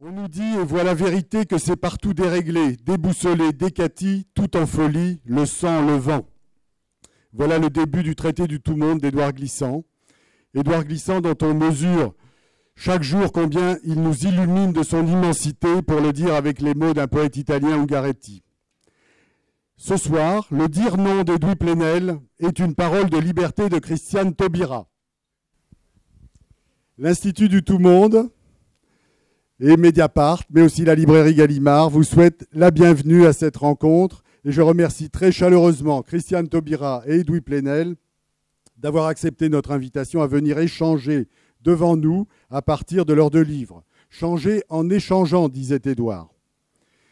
On nous dit, et voit la vérité, que c'est partout déréglé, déboussolé, décati, tout en folie, le sang, le vent. Voilà le début du traité du tout monde d'Édouard Glissant. Édouard Glissant dont on mesure chaque jour combien il nous illumine de son immensité, pour le dire avec les mots d'un poète italien, Ungaretti. Ce soir, le dire non d'Edoui Plenel est une parole de liberté de Christiane Taubira. L'Institut du tout monde et Mediapart, mais aussi la librairie Gallimard, vous souhaitent la bienvenue à cette rencontre. Et je remercie très chaleureusement Christiane Taubira et Edoui Plenel d'avoir accepté notre invitation à venir échanger devant nous à partir de leurs deux livres. Changer en échangeant, disait Édouard.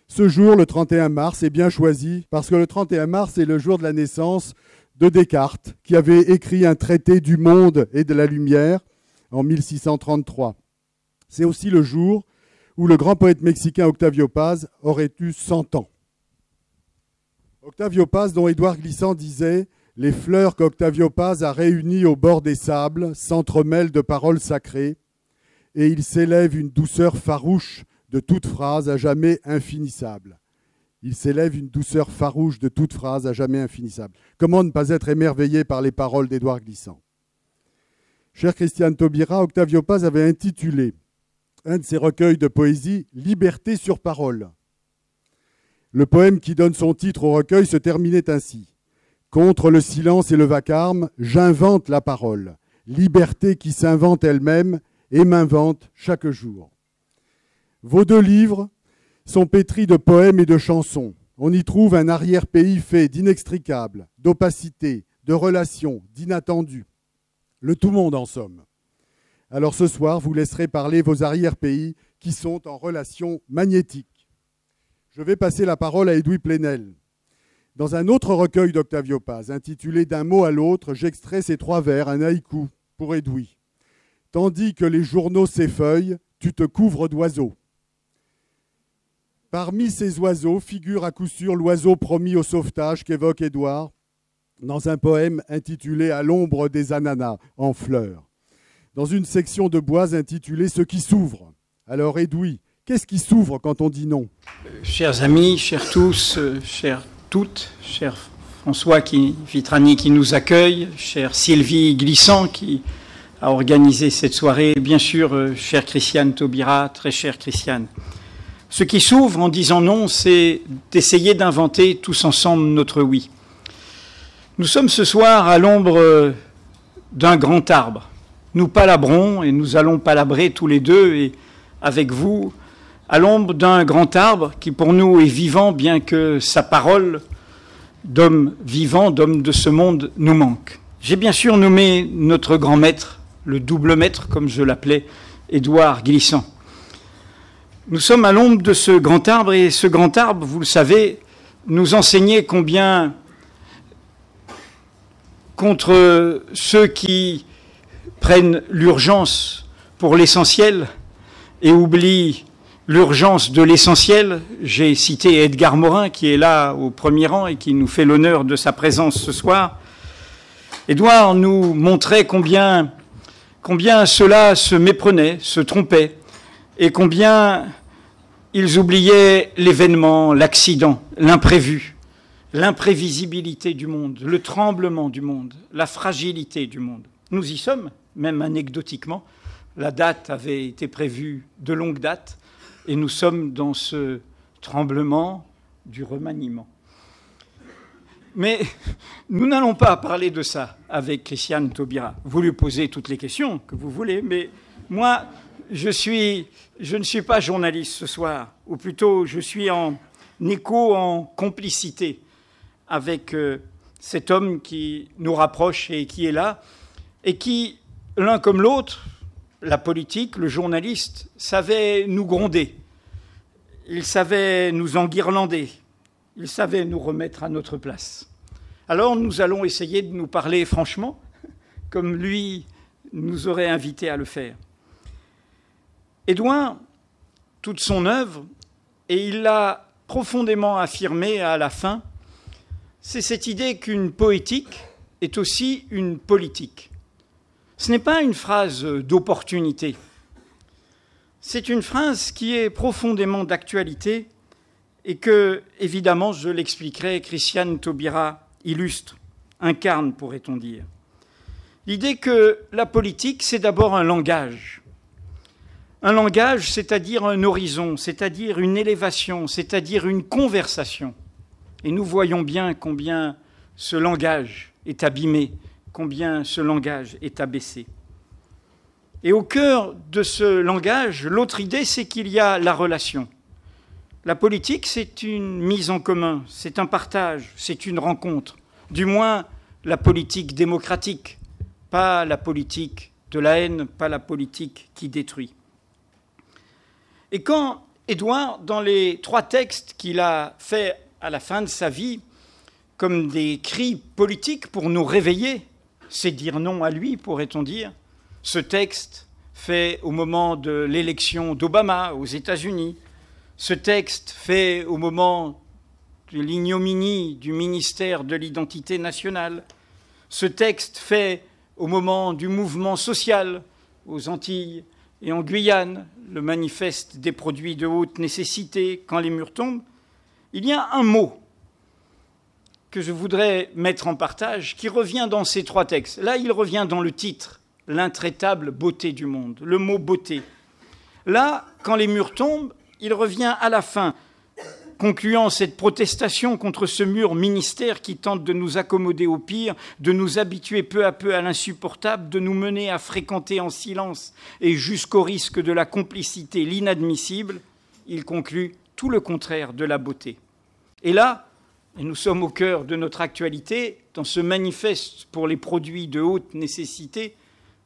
Ce jour, le 31 mars, est bien choisi parce que le 31 mars est le jour de la naissance de Descartes, qui avait écrit un traité du monde et de la lumière en 1633. C'est aussi le jour où le grand poète mexicain Octavio Paz aurait eu 100 ans. Octavio Paz, dont Édouard Glissant disait « Les fleurs qu'Octavio Paz a réunies au bord des sables s'entremêlent de paroles sacrées, et il s'élève une douceur farouche de toute phrase à jamais infinissable. » Il s'élève une douceur farouche de toute phrase à jamais infinissable. Comment ne pas être émerveillé par les paroles d'Édouard Glissant? Chère Christiane Taubira, Octavio Paz avait intitulé un de ses recueils de poésie « Liberté sur parole ». Le poème qui donne son titre au recueil se terminait ainsi. « Contre le silence et le vacarme, j'invente la parole, liberté qui s'invente elle-même et m'invente chaque jour. » Vos deux livres sont pétris de poèmes et de chansons. On y trouve un arrière-pays fait d'inextricables, d'opacité, de relations, d'inattendus. Le tout monde en somme. Alors ce soir, vous laisserez parler vos arrière-pays qui sont en relation magnétique. Je vais passer la parole à Edoui Plenel. Dans un autre recueil d'Octavio Paz, intitulé « D'un mot à l'autre », j'extrais ces trois vers, un haïku pour Edoui. « Tandis que les journaux s'effeuillent, tu te couvres d'oiseaux. » Parmi ces oiseaux figure à coup sûr l'oiseau promis au sauvetage qu'évoque Édouard dans un poème intitulé « À l'ombre des ananas en fleurs », dans une section de bois intitulée « Ce qui s'ouvre ». Alors Edoui, qu'est-ce qui s'ouvre quand on dit non? Chers amis, chers tous, chères toutes, cher François Vitrani qui nous accueille, chère Sylvie Glissant qui a organisé cette soirée, bien sûr, chère Christiane Taubira, très chère Christiane. Ce qui s'ouvre en disant non, c'est d'essayer d'inventer tous ensemble notre oui. Nous sommes ce soir à l'ombre d'un grand arbre. Nous palabrons et nous allons palabrer tous les deux et avec vous à l'ombre d'un grand arbre qui pour nous est vivant, bien que sa parole d'homme vivant, d'homme de ce monde, nous manque. J'ai bien sûr nommé notre grand maître, le double maître, comme je l'appelais, Édouard Glissant. Nous sommes à l'ombre de ce grand arbre et ce grand arbre, vous le savez, nous enseignait combien contre ceux qui prennent l'urgence pour l'essentiel et oublient l'urgence de l'essentiel. J'ai cité Edgar Morin qui est là au premier rang et qui nous fait l'honneur de sa présence ce soir. Édouard nous montrait combien ceux-là se méprenaient, se trompaient et combien ils oubliaient l'événement, l'accident, l'imprévu, l'imprévisibilité du monde, le tremblement du monde, la fragilité du monde. Nous y sommes, même anecdotiquement. La date avait été prévue de longue date et nous sommes dans ce tremblement du remaniement. Mais nous n'allons pas parler de ça avec Christiane Taubira. Vous lui posez toutes les questions que vous voulez, mais moi, je ne suis pas journaliste ce soir, ou plutôt je suis en écho, en complicité avec cet homme qui nous rapproche et qui est là, et qui, l'un comme l'autre, la politique, le journaliste, savait nous gronder, il savait nous enguirlander, il savait nous remettre à notre place. Alors nous allons essayer de nous parler franchement, comme lui nous aurait invités à le faire. Édouard, toute son œuvre, et il l'a profondément affirmé à la fin, c'est cette idée qu'une poétique est aussi une politique. Ce n'est pas une phrase d'opportunité. C'est une phrase qui est profondément d'actualité et que, évidemment, je l'expliquerai, Christiane Taubira illustre, incarne, pourrait-on dire. L'idée que la politique, c'est d'abord un langage. Un langage, c'est-à-dire un horizon, c'est-à-dire une élévation, c'est-à-dire une conversation. Et nous voyons bien combien ce langage est abîmé, combien ce langage est abaissé. Et au cœur de ce langage, l'autre idée, c'est qu'il y a la relation. La politique, c'est une mise en commun, c'est un partage, c'est une rencontre. Du moins, la politique démocratique, pas la politique de la haine, pas la politique qui détruit. Et quand Édouard, dans les 3 textes qu'il a faits à la fin de sa vie, comme des cris politiques pour nous réveiller, c'est dire non à lui, pourrait-on dire. Ce texte fait au moment de l'élection d'Obama aux États-Unis, ce texte fait au moment de l'ignominie du ministère de l'identité nationale, ce texte fait au moment du mouvement social aux Antilles et en Guyane, le manifeste des produits de haute nécessité, quand les murs tombent, il y a un mot que je voudrais mettre en partage, qui revient dans ces 3 textes. Là, il revient dans le titre, l'intraitable beauté du monde, le mot beauté. Là, quand les murs tombent, il revient à la fin, concluant cette protestation contre ce mur ministère qui tente de nous accommoder au pire, de nous habituer peu à peu à l'insupportable, de nous mener à fréquenter en silence et jusqu'au risque de la complicité l'inadmissible. Il conclut tout le contraire de la beauté. Et là, et nous sommes au cœur de notre actualité, dans ce manifeste pour les produits de haute nécessité,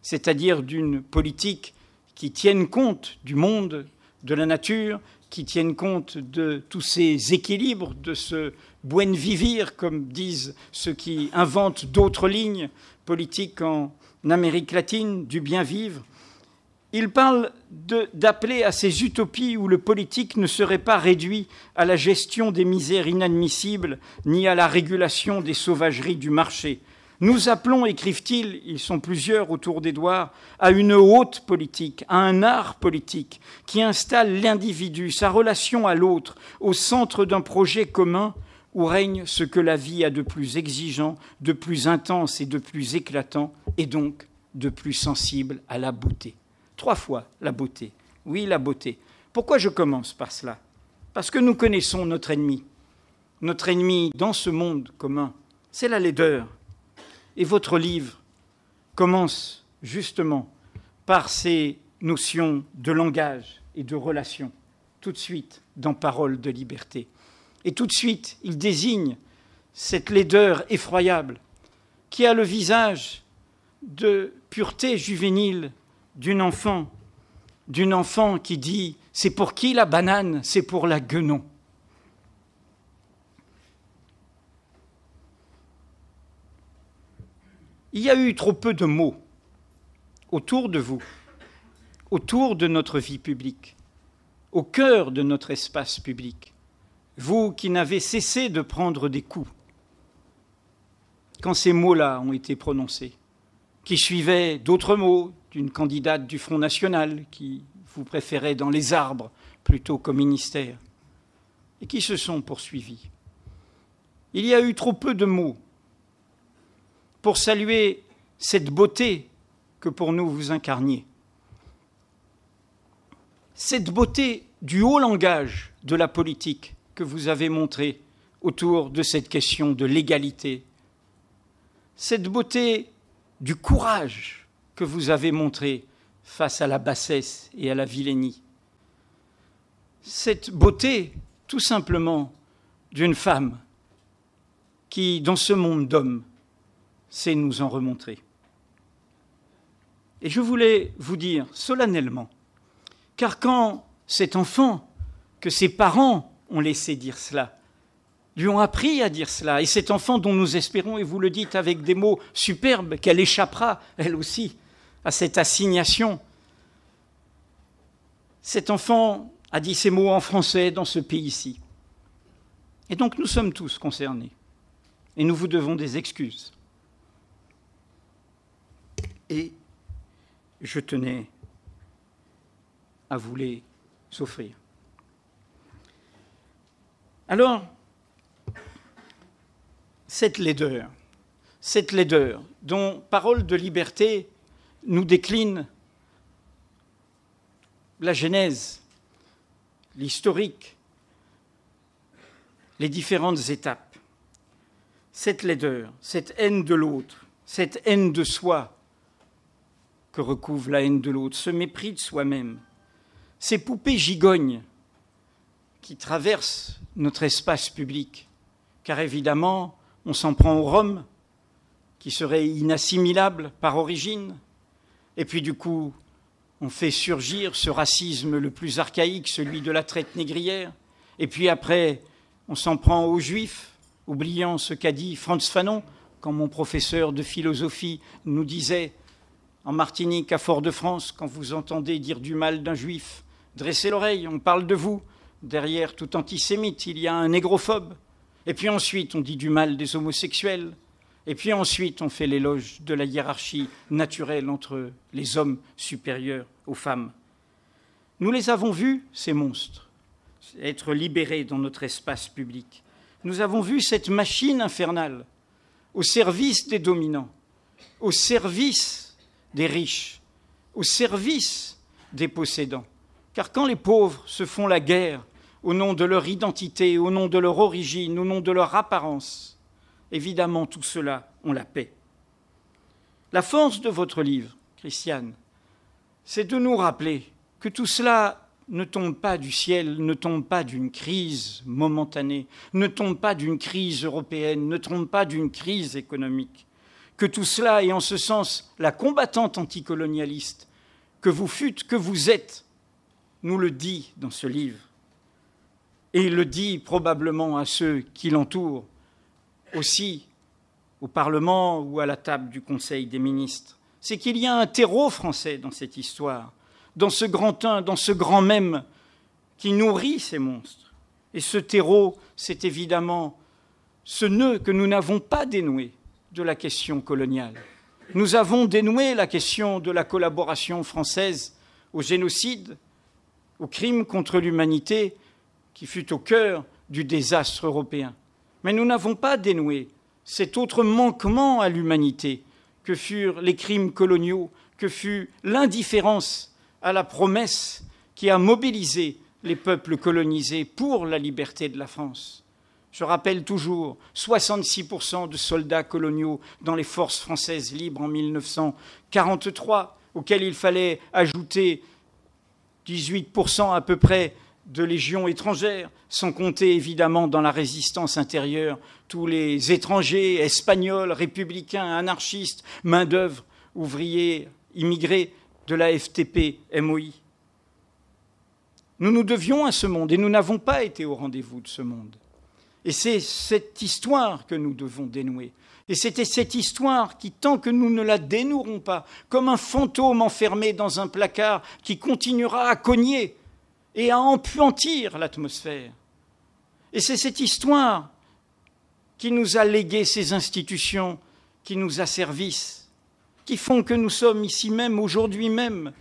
c'est-à-dire d'une politique qui tienne compte du monde, de la nature, qui tienne compte de tous ces équilibres, de ce buen vivir, comme disent ceux qui inventent d'autres lignes politiques en Amérique latine, du bien vivre. Il parle d'appeler à ces utopies où le politique ne serait pas réduit à la gestion des misères inadmissibles ni à la régulation des sauvageries du marché. Nous appelons, écrivent-ils, ils sont plusieurs autour d'Édouard, à une haute politique, à un art politique qui installe l'individu, sa relation à l'autre, au centre d'un projet commun où règne ce que la vie a de plus exigeant, de plus intense et de plus éclatant, et donc de plus sensible à la beauté. 3 fois la beauté. Oui, la beauté. Pourquoi je commence par cela? Parce que nous connaissons notre ennemi. Notre ennemi dans ce monde commun, c'est la laideur. Et votre livre commence justement par ces notions de langage et de relation, tout de suite dans Paroles de liberté. Et tout de suite, il désigne cette laideur effroyable qui a le visage de pureté juvénile d'une enfant qui dit « c'est pour qui la banane? C'est pour la guenon ». Il y a eu trop peu de mots autour de vous, autour de notre vie publique, au cœur de notre espace public, vous qui n'avez cessé de prendre des coups quand ces mots-là ont été prononcés, qui suivaient d'autres mots d'une candidate du Front National qui vous préférait dans les arbres plutôt qu'au ministère, et qui se sont poursuivis. Il y a eu trop peu de mots pour saluer cette beauté que pour nous vous incarniez. Cette beauté du haut langage de la politique que vous avez montré autour de cette question de l'égalité. Cette beauté du courage que vous avez montré face à la bassesse et à la vilainie. Cette beauté, tout simplement, d'une femme qui, dans ce monde d'hommes, sait nous en remontrer. Et je voulais vous dire solennellement, car quand cet enfant, que ses parents ont laissé dire cela, lui ont appris à dire cela, et cet enfant dont nous espérons, et vous le dites avec des mots superbes, qu'elle échappera, elle aussi, à cette assignation. Cet enfant a dit ces mots en français dans ce pays-ci. Et donc nous sommes tous concernés, et nous vous devons des excuses. Et je tenais à vous les offrir. Alors, cette laideur dont Parole de liberté nous décline la genèse, l'historique, les différentes étapes, cette laideur, cette haine de l'autre, cette haine de soi que recouvre la haine de l'autre, ce mépris de soi-même, ces poupées gigognes qui traversent notre espace public, car évidemment, on s'en prend aux Roms, qui seraient inassimilables par origine, et puis du coup, on fait surgir ce racisme le plus archaïque, celui de la traite négrière, et puis après, on s'en prend aux Juifs, oubliant ce qu'a dit Frantz Fanon, quand mon professeur de philosophie nous disait en Martinique, à Fort-de-France, quand vous entendez dire du mal d'un Juif, dressez l'oreille, on parle de vous. Derrière tout antisémite, il y a un négrophobe. Et puis ensuite, on dit du mal des homosexuels. Et puis ensuite, on fait l'éloge de la hiérarchie naturelle entre les hommes supérieurs aux femmes. Nous les avons vus, ces monstres, être libérés dans notre espace public. Nous avons vu cette machine infernale au service des dominants, au service des riches, au service des possédants. Car quand les pauvres se font la guerre au nom de leur identité, au nom de leur origine, au nom de leur apparence, évidemment, tout cela, on la paie. La force de votre livre, Christiane, c'est de nous rappeler que tout cela ne tombe pas du ciel, ne tombe pas d'une crise momentanée, ne tombe pas d'une crise européenne, ne tombe pas d'une crise économique, que tout cela est en ce sens la combattante anticolonialiste que vous fûtes, que vous êtes, nous le dit dans ce livre. Et il le dit probablement à ceux qui l'entourent, aussi au Parlement ou à la table du Conseil des ministres. C'est qu'il y a un terreau français dans cette histoire, dans ce grand un, dans ce grand même qui nourrit ces monstres. Et ce terreau, c'est évidemment ce nœud que nous n'avons pas dénoué de la question coloniale. Nous avons dénoué la question de la collaboration française au génocide, au crime contre l'humanité qui fut au cœur du désastre européen. Mais nous n'avons pas dénoué cet autre manquement à l'humanité que furent les crimes coloniaux, que fut l'indifférence à la promesse qui a mobilisé les peuples colonisés pour la liberté de la France. Je rappelle toujours 66% de soldats coloniaux dans les forces françaises libres en 1943, auxquels il fallait ajouter 18% à peu près de légions étrangères, sans compter évidemment dans la résistance intérieure tous les étrangers, espagnols, républicains, anarchistes, main-d'œuvre, ouvriers, immigrés de la FTP-MOI. Nous nous devions à ce monde et nous n'avons pas été au rendez-vous de ce monde. Et c'est cette histoire que nous devons dénouer. Et c'était cette histoire qui, tant que nous ne la dénouerons pas, comme un fantôme enfermé dans un placard qui continuera à cogner et à empuantir l'atmosphère. Et c'est cette histoire qui nous a légué ces institutions qui nous asservissent, qui font que nous sommes ici même, aujourd'hui même,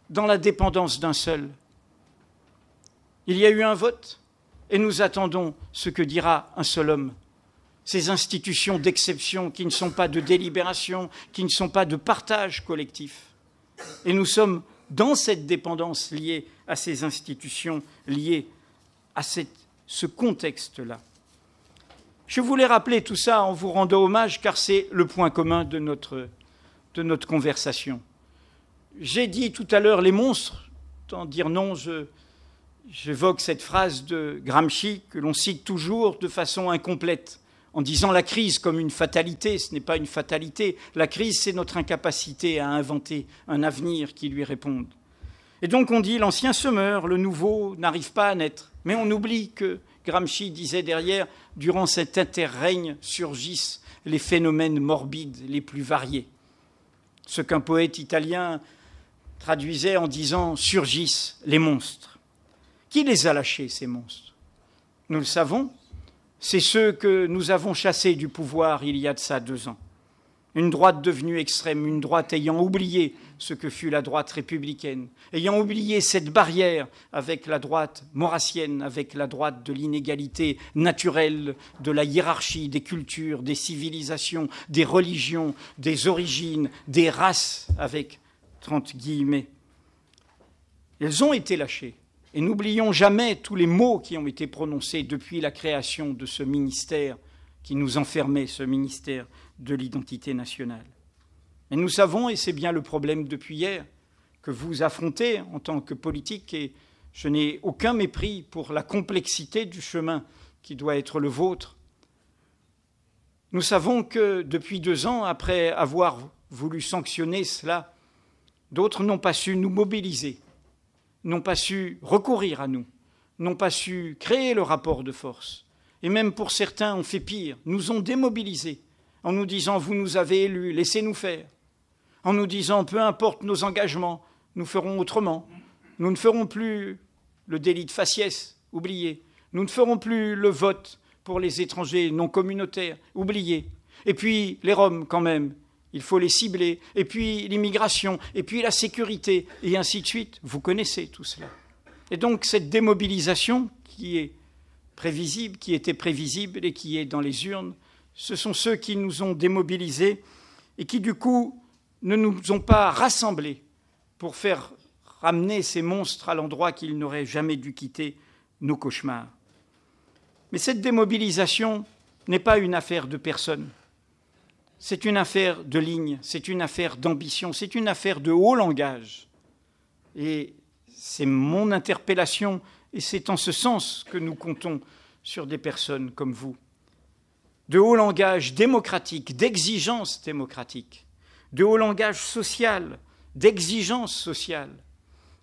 dans la dépendance d'un seul. Il y a eu un vote et nous attendons ce que dira un seul homme. Ces institutions d'exception qui ne sont pas de délibération, qui ne sont pas de partage collectif. Et nous sommes dans cette dépendance liée à ces institutions, liée à ce contexte-là. Je voulais rappeler tout ça en vous rendant hommage, car c'est le point commun de notre conversation. J'ai dit tout à l'heure les monstres, tant dire non, j'évoque cette phrase de Gramsci que l'on cite toujours de façon incomplète, en disant la crise comme une fatalité. Ce n'est pas une fatalité. La crise, c'est notre incapacité à inventer un avenir qui lui réponde. Et donc on dit l'ancien se meurt, le nouveau n'arrive pas à naître. Mais on oublie que Gramsci disait derrière, durant cet interrègne surgissent les phénomènes morbides les plus variés. Ce qu'un poète italien traduisait en disant « surgissent les monstres ». Qui les a lâchés, ces monstres? Nous le savons, c'est ceux que nous avons chassés du pouvoir il y a de ça 2 ans. Une droite devenue extrême, une droite ayant oublié ce que fut la droite républicaine, ayant oublié cette barrière avec la droite maurassienne, avec la droite de l'inégalité naturelle, de la hiérarchie, des cultures, des civilisations, des religions, des origines, des races, avec 30 guillemets. Elles ont été lâchées. Et n'oublions jamais tous les mots qui ont été prononcés depuis la création de ce ministère qui nous enfermait, ce ministère de l'identité nationale. Mais nous savons, et c'est bien le problème depuis hier, que vous affrontez en tant que politique, et je n'ai aucun mépris pour la complexité du chemin qui doit être le vôtre. Nous savons que depuis 2 ans, après avoir voulu sanctionner cela, d'autres n'ont pas su nous mobiliser, n'ont pas su recourir à nous, n'ont pas su créer le rapport de force. Et même pour certains, on fait pire, nous ont démobilisés en nous disant « vous nous avez élus, laissez-nous faire », en nous disant « peu importe nos engagements, nous ferons autrement, nous ne ferons plus le délit de faciès, oubliez, nous ne ferons plus le vote pour les étrangers non communautaires, oubliez, et puis les Roms quand même, il faut les cibler, et puis l'immigration, et puis la sécurité, et ainsi de suite. Vous connaissez tout cela. Et donc cette démobilisation qui est prévisible, qui était prévisible et qui est dans les urnes, ce sont ceux qui nous ont démobilisés et qui du coup ne nous ont pas rassemblés pour faire ramener ces monstres à l'endroit qu'ils n'auraient jamais dû quitter, nos cauchemars. Mais cette démobilisation n'est pas une affaire de personne. C'est une affaire de ligne, c'est une affaire d'ambition, c'est une affaire de haut langage. Et c'est mon interpellation, et c'est en ce sens que nous comptons sur des personnes comme vous. De haut langage démocratique, d'exigence démocratique, de haut langage social, d'exigence sociale,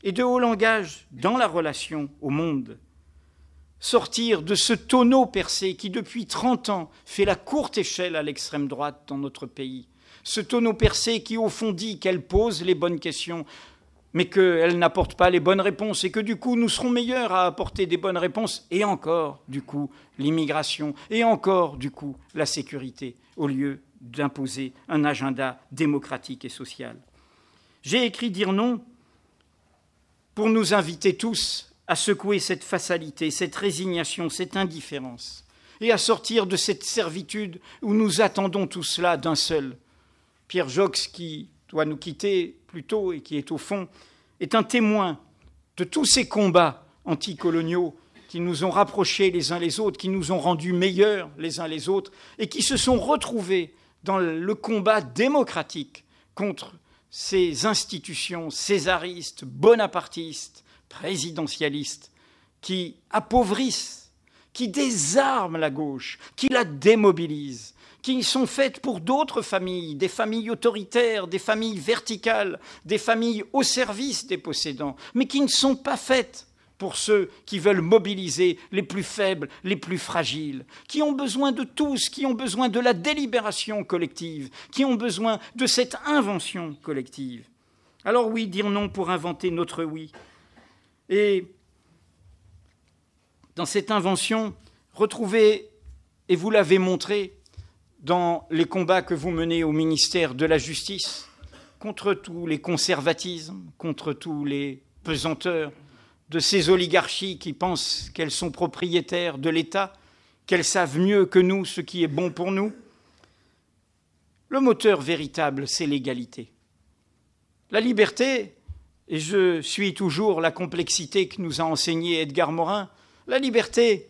et de haut langage dans la relation au monde. Sortir de ce tonneau percé qui, depuis 30 ans, fait la courte échelle à l'extrême droite dans notre pays. Ce tonneau percé qui, au fond, dit qu'elle pose les bonnes questions, mais qu'elle n'apporte pas les bonnes réponses et que, du coup, nous serons meilleurs à apporter des bonnes réponses. Et encore, du coup, l'immigration, et encore, du coup, la sécurité, au lieu d'imposer un agenda démocratique et social. J'ai écrit dire non pour nous inviter tous à secouer cette fatalité, cette résignation, cette indifférence, et à sortir de cette servitude où nous attendons tout cela d'un seul. Pierre Jox, qui doit nous quitter plus tôt et qui est au fond, est un témoin de tous ces combats anticoloniaux qui nous ont rapprochés les uns les autres, qui nous ont rendus meilleurs les uns les autres, et qui se sont retrouvés dans le combat démocratique contre ces institutions césaristes, bonapartistes, présidentialistes, qui appauvrissent, qui désarment la gauche, qui la démobilisent, qui sont faites pour d'autres familles, des familles autoritaires, des familles verticales, des familles au service des possédants, mais qui ne sont pas faites pour ceux qui veulent mobiliser les plus faibles, les plus fragiles, qui ont besoin de tous, qui ont besoin de la délibération collective, qui ont besoin de cette invention collective. Alors oui, dire non pour inventer notre oui. Et dans cette invention, retrouvez, et vous l'avez montré dans les combats que vous menez au ministère de la Justice, contre tous les conservatismes, contre tous les pesanteurs de ces oligarchies qui pensent qu'elles sont propriétaires de l'État, qu'elles savent mieux que nous ce qui est bon pour nous. Le moteur véritable, c'est l'égalité. La liberté, et je suis toujours la complexité que nous a enseignée Edgar Morin, la liberté,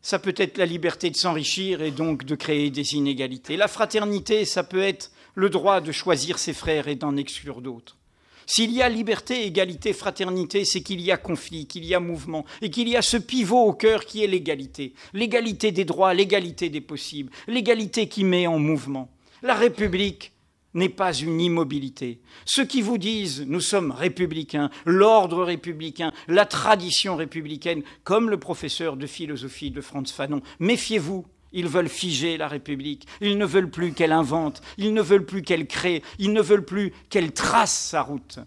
ça peut être la liberté de s'enrichir et donc de créer des inégalités. La fraternité, ça peut être le droit de choisir ses frères et d'en exclure d'autres. S'il y a liberté, égalité, fraternité, c'est qu'il y a conflit, qu'il y a mouvement, et qu'il y a ce pivot au cœur qui est l'égalité. L'égalité des droits, l'égalité des possibles, l'égalité qui met en mouvement. La République n'est pas une immobilité. Ceux qui vous disent « nous sommes républicains », l'ordre républicain, la tradition républicaine, comme le professeur de philosophie de Frantz Fanon, méfiez-vous. Ils veulent figer la République, ils ne veulent plus qu'elle invente, ils ne veulent plus qu'elle crée, ils ne veulent plus qu'elle trace sa route.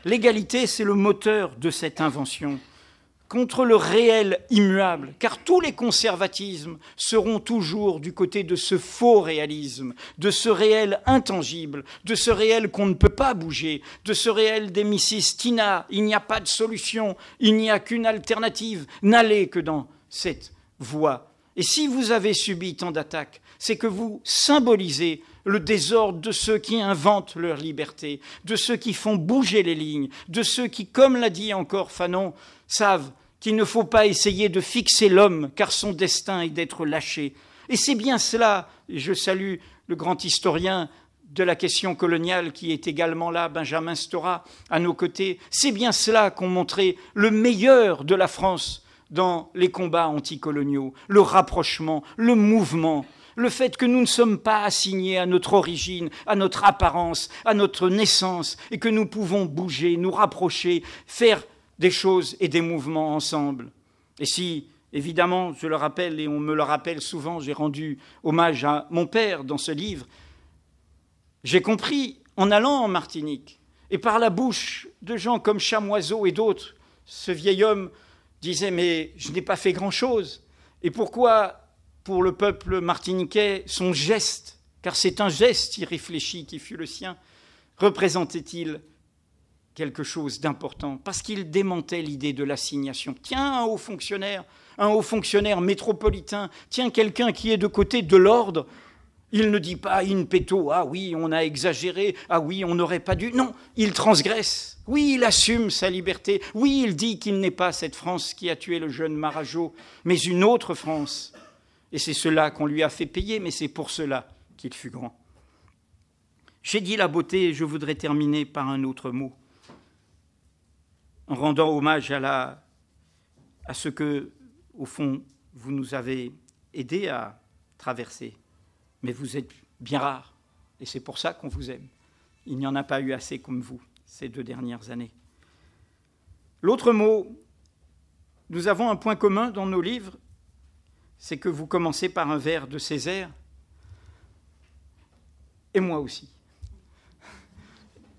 L'égalité, c'est le moteur de cette invention. contre le réel immuable, car tous les conservatismes seront toujours du côté de ce faux réalisme, de ce réel intangible, de ce réel qu'on ne peut pas bouger, de ce réel des Mrs. Tina, il n'y a pas de solution, il n'y a qu'une alternative, n'allez que dans cette voie. Et si vous avez subi tant d'attaques, c'est que vous symbolisez le désordre de ceux qui inventent leur liberté, de ceux qui font bouger les lignes, de ceux qui, comme l'a dit encore Fanon, savent qu'il ne faut pas essayer de fixer l'homme, car son destin est d'être lâché. Et c'est bien cela, et je salue le grand historien de la question coloniale qui est également là, Benjamin Stora, à nos côtés, c'est bien cela qu'ont montré le meilleur de la France dans les combats anticoloniaux, le rapprochement, le mouvement, le fait que nous ne sommes pas assignés à notre origine, à notre apparence, à notre naissance, et que nous pouvons bouger, nous rapprocher, faire des choses et des mouvements ensemble. Et si, évidemment, je le rappelle, et on me le rappelle souvent, j'ai rendu hommage à mon père dans ce livre, j'ai compris, en allant en Martinique, et par la bouche de gens comme Chamoiseau et d'autres, ce vieil homme disait « mais je n'ai pas fait grand-chose ». Et pourquoi, pour le peuple martiniquais, son geste, car c'est un geste irréfléchi qui fut le sien, représentait-il quelque chose d'important? Parce qu'il démentait l'idée de l'assignation. Tiens, un haut fonctionnaire métropolitain, tiens, quelqu'un qui est de côté de l'ordre, il ne dit pas in petto, ah oui, on a exagéré, ah oui, on n'aurait pas dû. Non, il transgresse. Oui, il assume sa liberté. Oui, il dit qu'il n'est pas cette France qui a tué le jeune Marajo, mais une autre France. Et c'est cela qu'on lui a fait payer, mais c'est pour cela qu'il fut grand. J'ai dit la beauté, et je voudrais terminer par un autre mot, en rendant hommage à ce que, au fond, vous nous avez aidés à traverser. Mais vous êtes bien rares, et c'est pour ça qu'on vous aime. Il n'y en a pas eu assez comme vous ces 2 dernières années. L'autre mot, nous avons un point commun dans nos livres, c'est que vous commencez par un vers de Césaire, et moi aussi.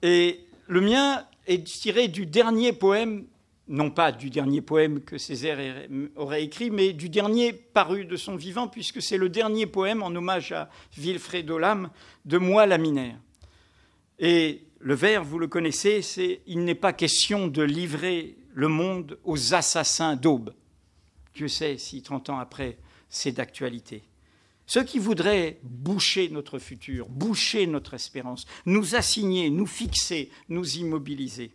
Et le mien est tiré du dernier poème, non pas du dernier poème que Césaire aurait écrit, mais du dernier paru de son vivant, puisque c'est le dernier poème en hommage à Vilfredo Lam de Moi Laminaire. Et le vers, vous le connaissez, c'est « Il n'est pas question de livrer le monde aux assassins d'aube ». Dieu sait si 30 ans après, c'est d'actualité. Ceux qui voudraient boucher notre futur, boucher notre espérance, nous assigner, nous fixer, nous immobiliser.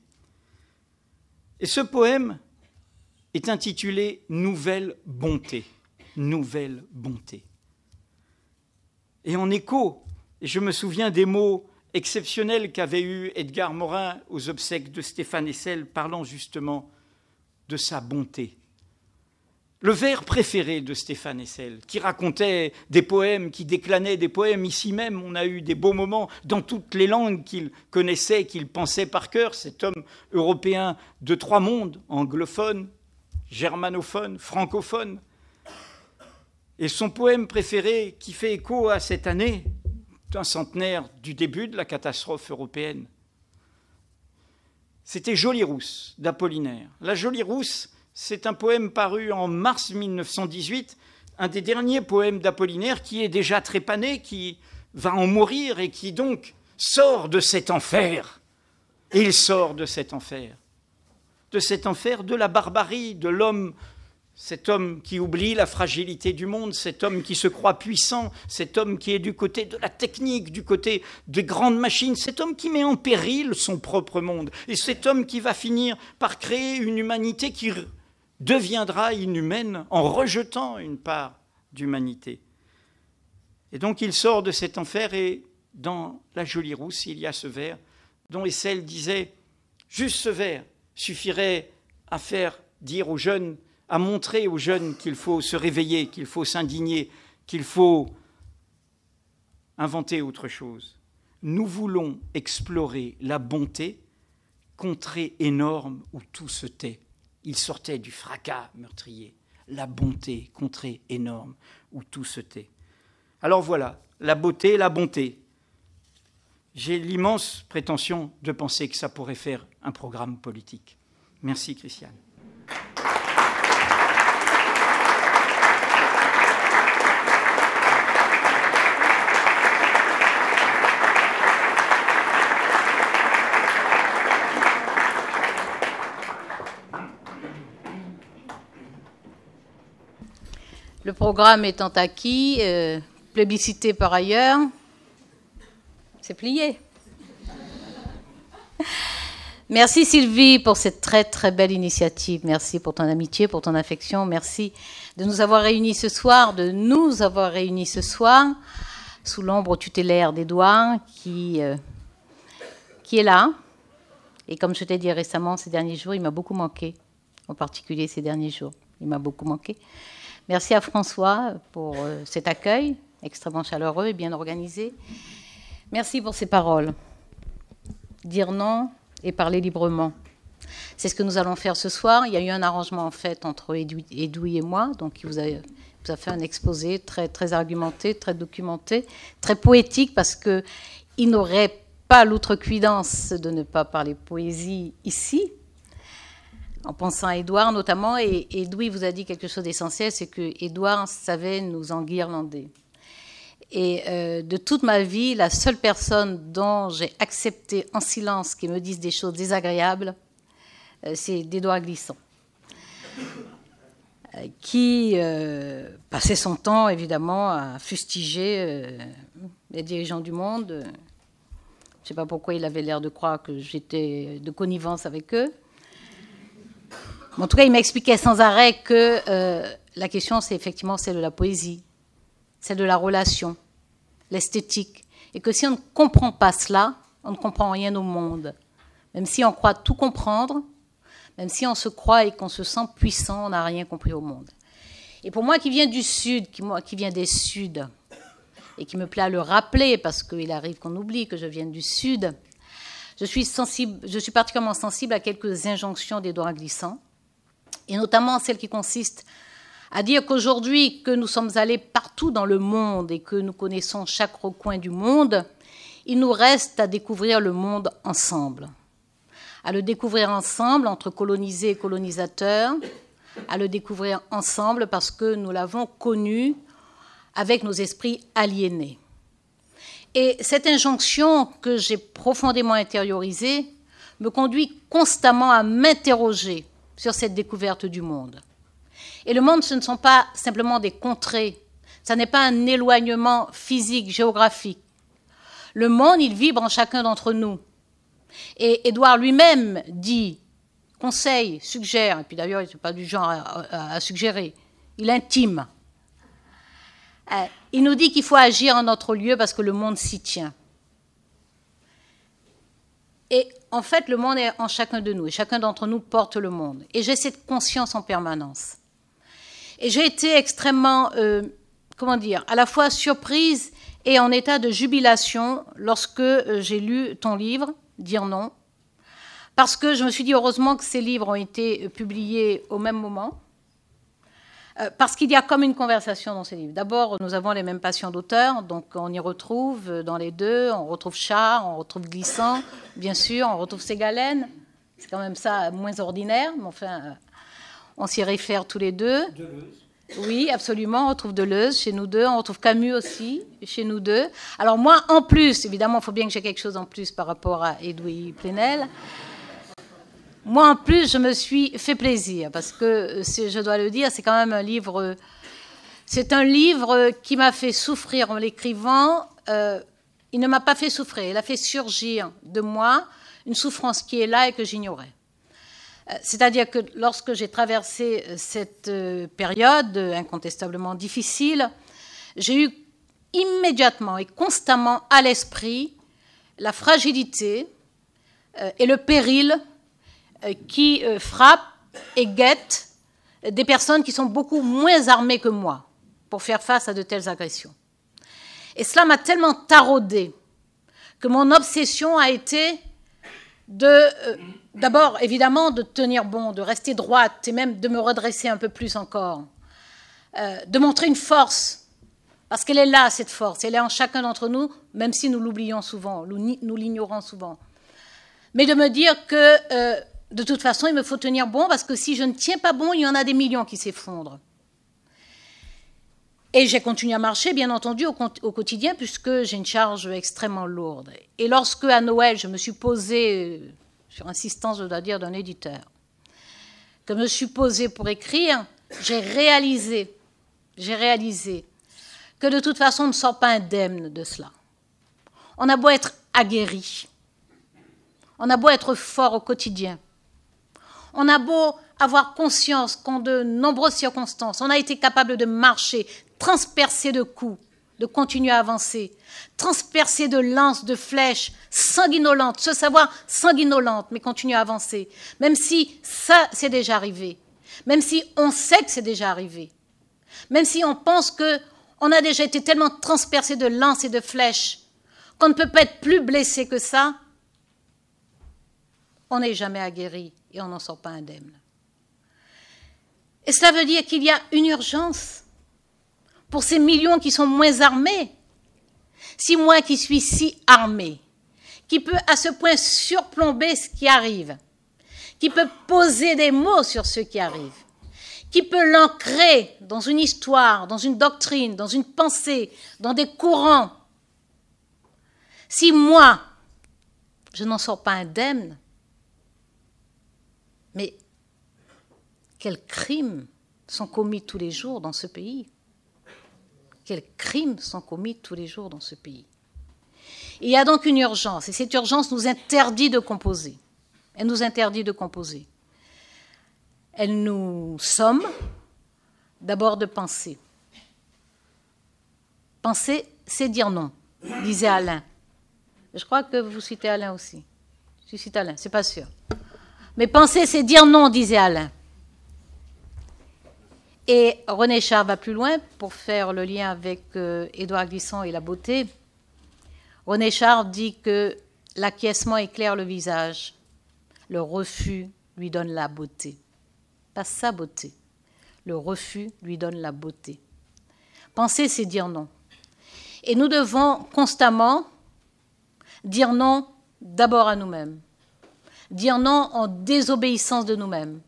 Et ce poème est intitulé « Nouvelle bonté ». Nouvelle bonté. Et en écho, et je me souviens des mots exceptionnels qu'avait eu Edgar Morin aux obsèques de Stéphane Hessel, parlant justement de sa bonté. Le vers préféré de Stéphane Hessel, qui racontait des poèmes, qui déclamait des poèmes. Ici même, on a eu des beaux moments dans toutes les langues qu'il connaissait, qu'il pensait par cœur, cet homme européen de 3 mondes, anglophone, germanophone, francophone. Et son poème préféré, qui fait écho à cette année, d'un centenaire du début de la catastrophe européenne, c'était Jolie Rousse d'Apollinaire. La Jolie Rousse, c'est un poème paru en mars 1918, un des derniers poèmes d'Apollinaire qui est déjà trépané, qui va en mourir et qui donc sort de cet enfer. Et il sort de cet enfer de la barbarie, de l'homme, cet homme qui oublie la fragilité du monde, cet homme qui se croit puissant, cet homme qui est du côté de la technique, du côté des grandes machines, cet homme qui met en péril son propre monde, et cet homme qui va finir par créer une humanité qui deviendra inhumaine en rejetant une part d'humanité. Et donc il sort de cet enfer, et dans La Jolie Rousse, il y a ce vers dont Hessel disait « Juste ce vers suffirait à faire dire aux jeunes, à montrer aux jeunes qu'il faut se réveiller, qu'il faut s'indigner, qu'il faut inventer autre chose. Nous voulons explorer la bonté, contrée énorme où tout se tait. » Il sortait du fracas meurtrier, la bonté, contrée énorme, où tout se tait. Alors voilà, la beauté, la bonté. J'ai l'immense prétention de penser que ça pourrait faire un programme politique. Merci, Christiane. programme étant acquis, plébiscité par ailleurs, c'est plié. Merci Sylvie pour cette très très belle initiative. Merci pour ton amitié, pour ton affection. Merci de nous avoir réunis ce soir, sous l'ombre tutélaire d'Édouard qui est là. Et comme je t'ai dit récemment, ces derniers jours, il m'a beaucoup manqué. En particulier ces derniers jours, il m'a beaucoup manqué. Merci à François pour cet accueil extrêmement chaleureux et bien organisé. Merci pour ces paroles. Dire non et parler librement. C'est ce que nous allons faire ce soir. Il y a eu un arrangement en fait entre Edoui et moi, donc il vous a fait un exposé très, très argumenté, très documenté, très poétique, parce qu'il n'aurait pas l'outrecuidance de ne pas parler poésie ici, en pensant à Édouard notamment. Et Edoui vous a dit quelque chose d'essentiel, c'est que Édouard savait nous enguirlander. Et de toute ma vie, la seule personne dont j'ai accepté en silence qu'il me dise des choses désagréables, c'est d'Édouard Glissant, qui passait son temps, évidemment, à fustiger les dirigeants du monde. Je ne sais pas pourquoi il avait l'air de croire que j'étais de connivence avec eux. Mais en tout cas, il m'expliquait sans arrêt que la question, c'est effectivement celle de la poésie, celle de la relation, l'esthétique. Et que si on ne comprend pas cela, on ne comprend rien au monde. Même si on croit tout comprendre, même si on se croit et qu'on se sent puissant, on n'a rien compris au monde. Et pour moi qui viens du Sud, qui viens des Suds, et qui me plaît à le rappeler, parce qu'il arrive qu'on oublie que je viens du Sud, je suis particulièrement sensible à quelques injonctions d'Édouard Glissant, et notamment celle qui consiste à dire qu'aujourd'hui, que nous sommes allés partout dans le monde et que nous connaissons chaque recoin du monde, il nous reste à découvrir le monde ensemble. À le découvrir ensemble entre colonisés et colonisateurs, à le découvrir ensemble parce que nous l'avons connu avec nos esprits aliénés. Et cette injonction que j'ai profondément intériorisée me conduit constamment à m'interroger sur cette découverte du monde. Et le monde, ce ne sont pas simplement des contrées, ça n'est pas un éloignement physique, géographique. Le monde, il vibre en chacun d'entre nous. Et Édouard lui-même dit, conseille, suggère, et puis d'ailleurs, il n'est pas du genre à suggérer, il intime. Il nous dit qu'il faut agir en notre lieu parce que le monde s'y tient. Et en fait, le monde est en chacun de nous, et chacun d'entre nous porte le monde. Et j'ai cette conscience en permanence. Et j'ai été extrêmement, à la fois surprise et en état de jubilation lorsque j'ai lu ton livre, Dire non, parce que je me suis dit heureusement que ces livres ont été publiés au même moment, parce qu'il y a comme une conversation dans ces livres. D'abord, nous avons les mêmes passions d'auteur, donc on y retrouve dans les deux, on retrouve Char, on retrouve Glissant, bien sûr, on retrouve Ségalène, c'est quand même ça moins ordinaire, mais enfin, on s'y réfère tous les deux. Deleuze. Oui, absolument, on retrouve Deleuze chez nous deux, on retrouve Camus aussi chez nous deux. Alors moi, en plus, évidemment, il faut bien que j'ai quelque chose en plus par rapport à Edoui Plenel. Moi, en plus, je me suis fait plaisir, parce que, je dois le dire, c'est quand même un livre... C'est un livre qui m'a fait souffrir en l'écrivant. Il ne m'a pas fait souffrir, il a fait surgir de moi une souffrance qui est là et que j'ignorais. C'est-à-dire que lorsque j'ai traversé cette période incontestablement difficile, j'ai eu immédiatement et constamment à l'esprit la fragilité et le péril qui frappent et guettent des personnes qui sont beaucoup moins armées que moi pour faire face à de telles agressions. Et cela m'a tellement taraudée que mon obsession a été d'abord, évidemment, de tenir bon, de rester droite et même de me redresser un peu plus encore, de montrer une force, parce qu'elle est là, cette force, elle est en chacun d'entre nous, même si nous l'oublions souvent, nous l'ignorons souvent. Mais de me dire que, de toute façon, il me faut tenir bon, parce que si je ne tiens pas bon, il y en a des millions qui s'effondrent. Et j'ai continué à marcher, bien entendu, au quotidien, puisque j'ai une charge extrêmement lourde. Et lorsque, à Noël, je me suis posée, sur insistance, je dois dire, d'un éditeur, que je me suis posée pour écrire, j'ai réalisé j'ai réalisé que de toute façon, on ne sort pas indemne de cela. On a beau être aguerri, on a beau être fort au quotidien, on a beau avoir conscience qu'en de nombreuses circonstances, on a été capable de marcher, transpercer de coups, de continuer à avancer, transpercer de lances, de flèches sanguinolentes, se savoir sanguinolente, mais continuer à avancer, même si ça, c'est déjà arrivé, même si on sait que c'est déjà arrivé, même si on pense qu'on a déjà été tellement transpercé de lances et de flèches qu'on ne peut pas être plus blessé que ça, on n'est jamais aguerri et on n'en sort pas indemne. Et cela veut dire qu'il y a une urgence pour ces millions qui sont moins armés. Si moi qui suis si armé, qui peut à ce point surplomber ce qui arrive, qui peut poser des mots sur ce qui arrive, qui peut l'ancrer dans une histoire, dans une doctrine, dans une pensée, dans des courants, si moi, je n'en sors pas indemne, mais quels crimes sont commis tous les jours dans ce pays? Quels crimes sont commis tous les jours dans ce pays? Il y a donc une urgence, et cette urgence nous interdit de composer. Elle nous interdit de composer. Elle nous somme d'abord de penser. Penser, c'est dire non, disait Alain. Je crois que vous citez Alain aussi. Je cite Alain, c'est pas sûr. Mais penser, c'est dire non, disait Alain. Et René Char va plus loin pour faire le lien avec Édouard Glissant et la beauté. René Char dit que l'acquiescement éclaire le visage, le refus lui donne la beauté. Pas sa beauté, le refus lui donne la beauté. Penser, c'est dire non. Et nous devons constamment dire non d'abord à nous-mêmes. Dire non en désobéissance de nous-mêmes,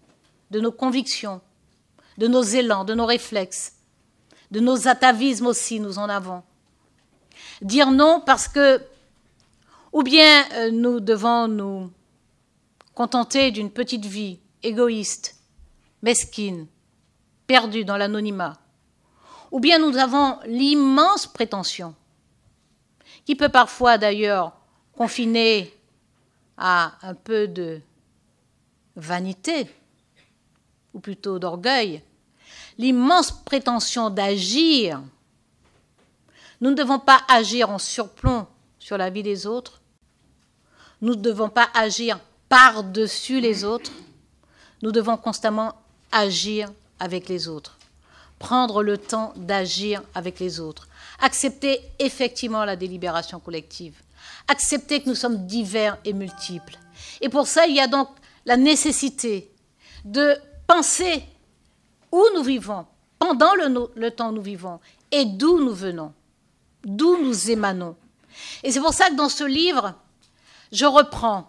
de nos convictions, de nos élans, de nos réflexes, de nos atavismes aussi, nous en avons. Dire non parce que, ou bien nous devons nous contenter d'une petite vie égoïste, mesquine, perdue dans l'anonymat, ou bien nous avons l'immense prétention, qui peut parfois d'ailleurs confiner à un peu de vanité, ou plutôt d'orgueil, l'immense prétention d'agir. Nous ne devons pas agir en surplomb sur la vie des autres. Nous ne devons pas agir par-dessus les autres. Nous devons constamment agir avec les autres. Prendre le temps d'agir avec les autres. Accepter effectivement la délibération collective. Accepter que nous sommes divers et multiples. Et pour ça, il y a donc la nécessité de penser où nous vivons, pendant le temps où nous vivons, et d'où nous venons, d'où nous émanons. Et c'est pour ça que dans ce livre, je reprends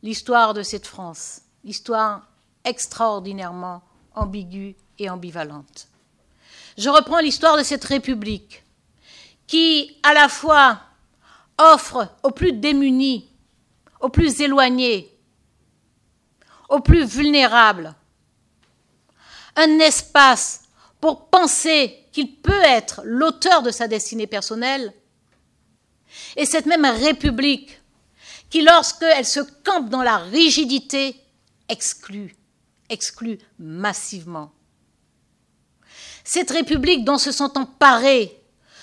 l'histoire de cette France, l'histoire extraordinairement ambiguë et ambivalente. Je reprends l'histoire de cette République qui, à la fois, offre aux plus démunis, aux plus éloignés, aux plus vulnérables, un espace pour penser qu'il peut être l'auteur de sa destinée personnelle. Et cette même République qui, lorsqu'elle se campe dans la rigidité, exclut massivement. Cette République dont se sont emparés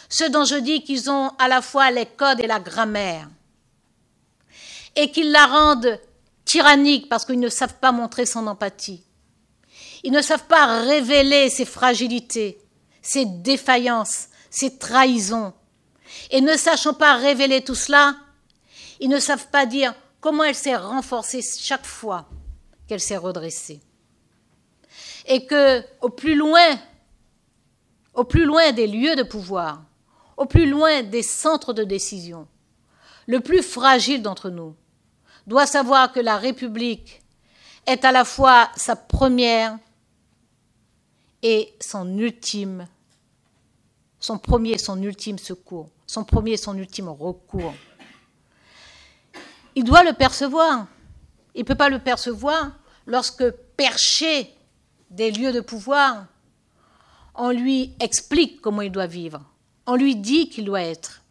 ceux dont je dis qu'ils ont à la fois les codes et la grammaire, et qu'ils la rendent tyrannique parce qu'ils ne savent pas montrer son empathie. Ils ne savent pas révéler ses fragilités, ses défaillances, ses trahisons. Et ne sachant pas révéler tout cela, ils ne savent pas dire comment elle s'est renforcée chaque fois qu'elle s'est redressée. Et que, au plus loin des lieux de pouvoir, au plus loin des centres de décision, le plus fragile d'entre nous doit savoir que la République est à la fois sa première et son ultime secours, son premier et son ultime recours. Il doit le percevoir. Il ne peut pas le percevoir lorsque, perché des lieux de pouvoir, On lui explique comment il doit vivre. On lui dit qu'il doit être.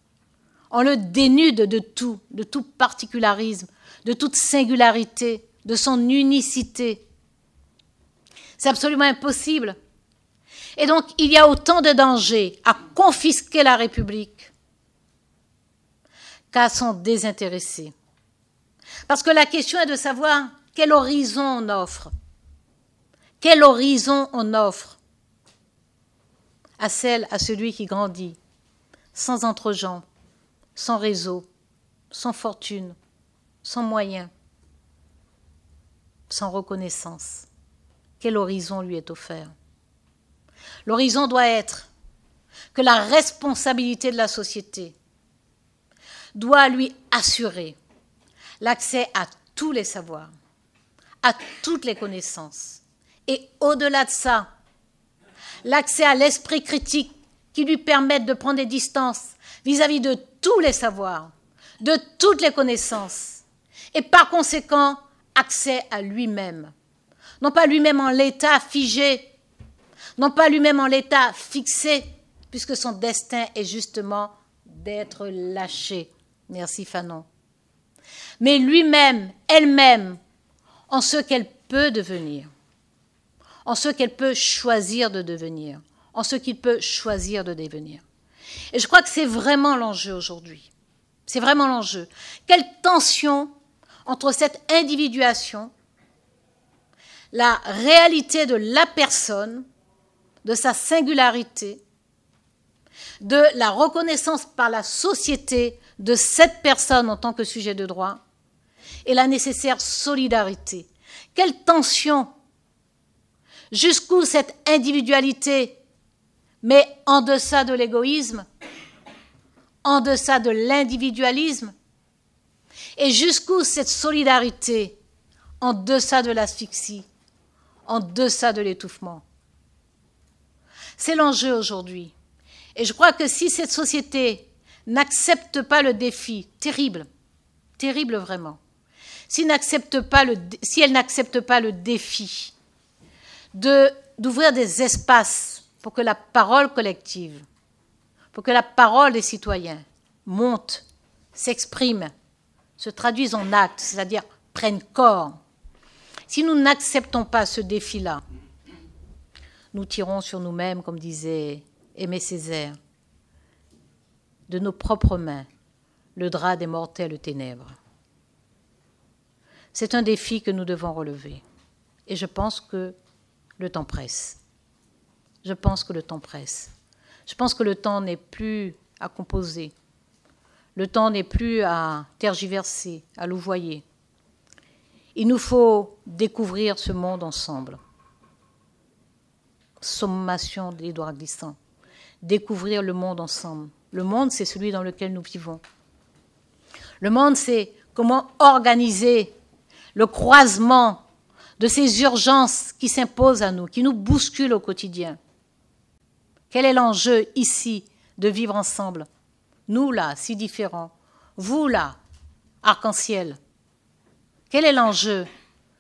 On le dénude de tout particularisme, de toute singularité, de son unicité. C'est absolument impossible. Et donc, il y a autant de dangers à confisquer la République qu'à s'en désintéresser. Parce que la question est de savoir quel horizon on offre. Quel horizon on offre à celui qui grandit, sans entre-gens, sans réseau, sans fortune, sans moyens, sans reconnaissance. Quel horizon lui est offert? L'horizon doit être que la responsabilité de la société doit lui assurer l'accès à tous les savoirs, à toutes les connaissances. Et au-delà de ça, l'accès à l'esprit critique qui lui permette de prendre des distances vis-à-vis de tous les savoirs, de toutes les connaissances. Et par conséquent, accès à lui-même. Non pas lui-même en l'état figé, non pas lui-même en l'état fixé, puisque son destin est justement d'être lâché. Merci Fanon. Mais lui-même, elle-même, en ce qu'elle peut devenir, en ce qu'elle peut choisir de devenir, en ce qu'il peut choisir de devenir. Et je crois que c'est vraiment l'enjeu aujourd'hui. C'est vraiment l'enjeu. Quelle tension entre cette individuation, la réalité de la personne, de sa singularité, de la reconnaissance par la société de cette personne en tant que sujet de droit, et la nécessaire solidarité. Quelle tension! Jusqu'où cette individualité, mais en deçà de l'égoïsme, en deçà de l'individualisme, et jusqu'où cette solidarité, en deçà de l'asphyxie, en deçà de l'étouffement. C'est l'enjeu aujourd'hui. Et je crois que si cette société n'accepte pas le défi, terrible, terrible vraiment, si elle n'accepte pas le défi d'ouvrir des espaces pour que la parole collective, pour que la parole des citoyens monte, s'exprime, se traduise en actes, c'est-à-dire prenne corps. Si nous n'acceptons pas ce défi-là, nous tirons sur nous-mêmes, comme disait Aimé Césaire, de nos propres mains, le drap des mortelles ténèbres. C'est un défi que nous devons relever. Et je pense que le temps presse. Je pense que le temps presse. Je pense que le temps n'est plus à composer. Le temps n'est plus à tergiverser, à louvoyer. Il nous faut découvrir ce monde ensemble. Sommation d'Édouard Glissant. Découvrir le monde ensemble. Le monde, c'est celui dans lequel nous vivons. Le monde, c'est comment organiser le croisement de ces urgences qui s'imposent à nous, qui nous bousculent au quotidien. Quel est l'enjeu ici de vivre ensemble? Nous là, si différents. Vous là, arc-en-ciel. Quel est l'enjeu?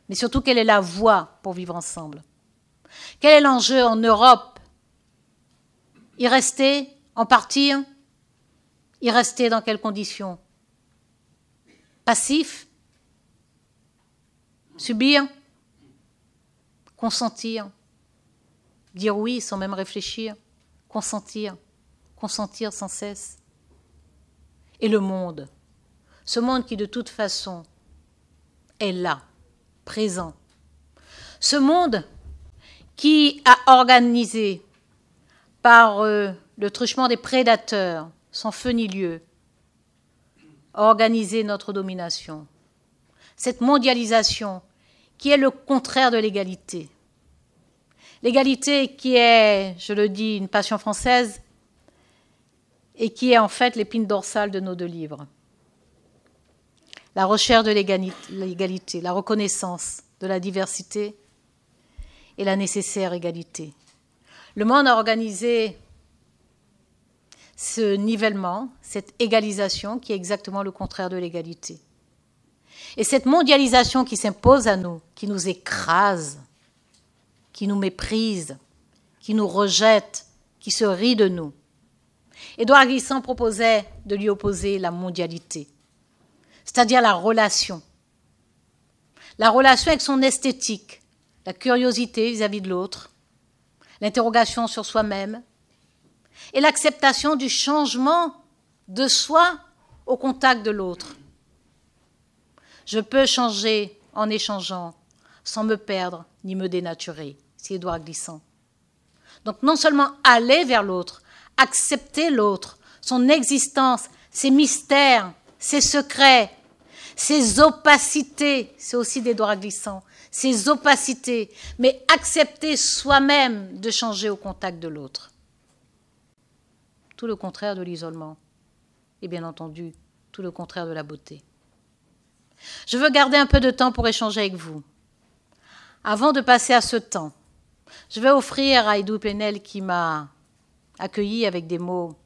Mais surtout, quelle est la voie pour vivre ensemble? Quel est l'enjeu en Europe? Y rester? En partir? Y rester dans quelles conditions? Passif? Subir? Consentir? Dire oui sans même réfléchir? Consentir? Consentir sans cesse? Et le monde? Ce monde qui de toute façon est là, présent. Ce monde qui a organisé par le truchement des prédateurs, sans feu ni lieu, a organisé notre domination. Cette mondialisation qui est le contraire de l'égalité. L'égalité qui est, je le dis, une passion française et qui est en fait l'épine dorsale de nos deux livres. La recherche de l'égalité, la reconnaissance de la diversité et la nécessaire égalité. Le monde a organisé ce nivellement, cette égalisation qui est exactement le contraire de l'égalité. Et cette mondialisation qui s'impose à nous, qui nous écrase, qui nous méprise, qui nous rejette, qui se rit de nous. Édouard Glissant proposait de lui opposer la mondialité, c'est-à-dire la relation avec son esthétique, la curiosité vis-à-vis de l'autre, l'interrogation sur soi-même et l'acceptation du changement de soi au contact de l'autre. Je peux changer en échangeant, sans me perdre ni me dénaturer. C'est Édouard Glissant. Donc non seulement aller vers l'autre, accepter l'autre, son existence, ses mystères, ses secrets, ses opacités, c'est aussi d'Édouard Glissant, ses opacités, mais accepter soi-même de changer au contact de l'autre. Tout le contraire de l'isolement. Et bien entendu, tout le contraire de la beauté. Je veux garder un peu de temps pour échanger avec vous. Avant de passer à ce temps, je vais offrir à Aïdou Plenel, qui m'a accueilli avec des mots,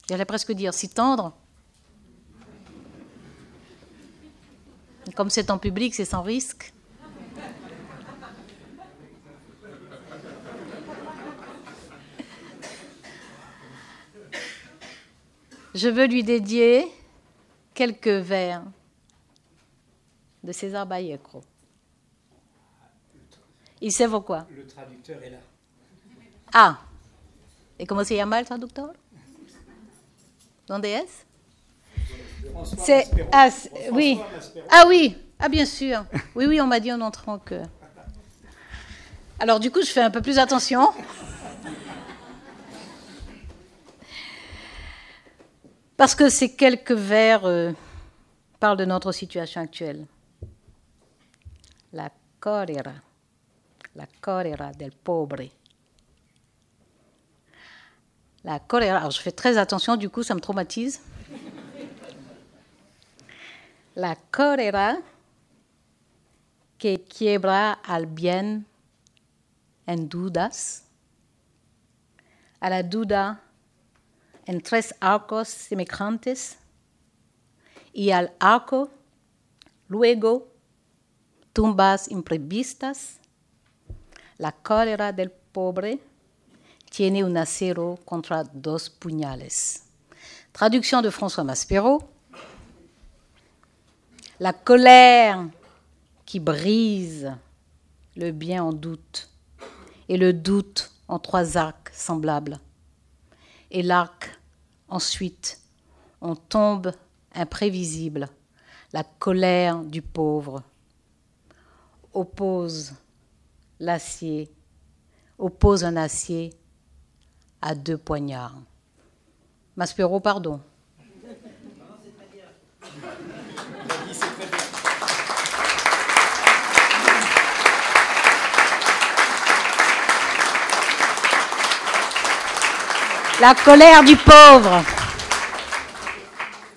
j'allais presque dire, si tendres. Comme c'est en public, c'est sans risque. Je veux lui dédier quelques vers de César Vallejo. Il sait pourquoi. Le traducteur est là. Ah. Et comment se llama el traductor? ¿Dónde es? C'est oui. Ah oui. Ah bien sûr. Oui, oui, on m'a dit en entrant que. Alors du coup, je fais un peu plus attention. Parce que ces quelques vers parlent de notre situation actuelle. La cólera del pobre. La cólera, alors je fais très attention, du coup ça me traumatise. La cólera que quiebra al bien en dudas, a la duda en tres arcos semejantes, y al arco luego tumbas imprevistas. La cólera del pobre tiene un acero contra dos puñales. Traduction de François Maspero. La colère qui brise le bien en doute, et le doute en trois arcs semblables. Et l'arc, ensuite, on tombe imprévisible. La colère du pauvre oppose un acier à deux poignards. Maspero, pardon. La colère du pauvre.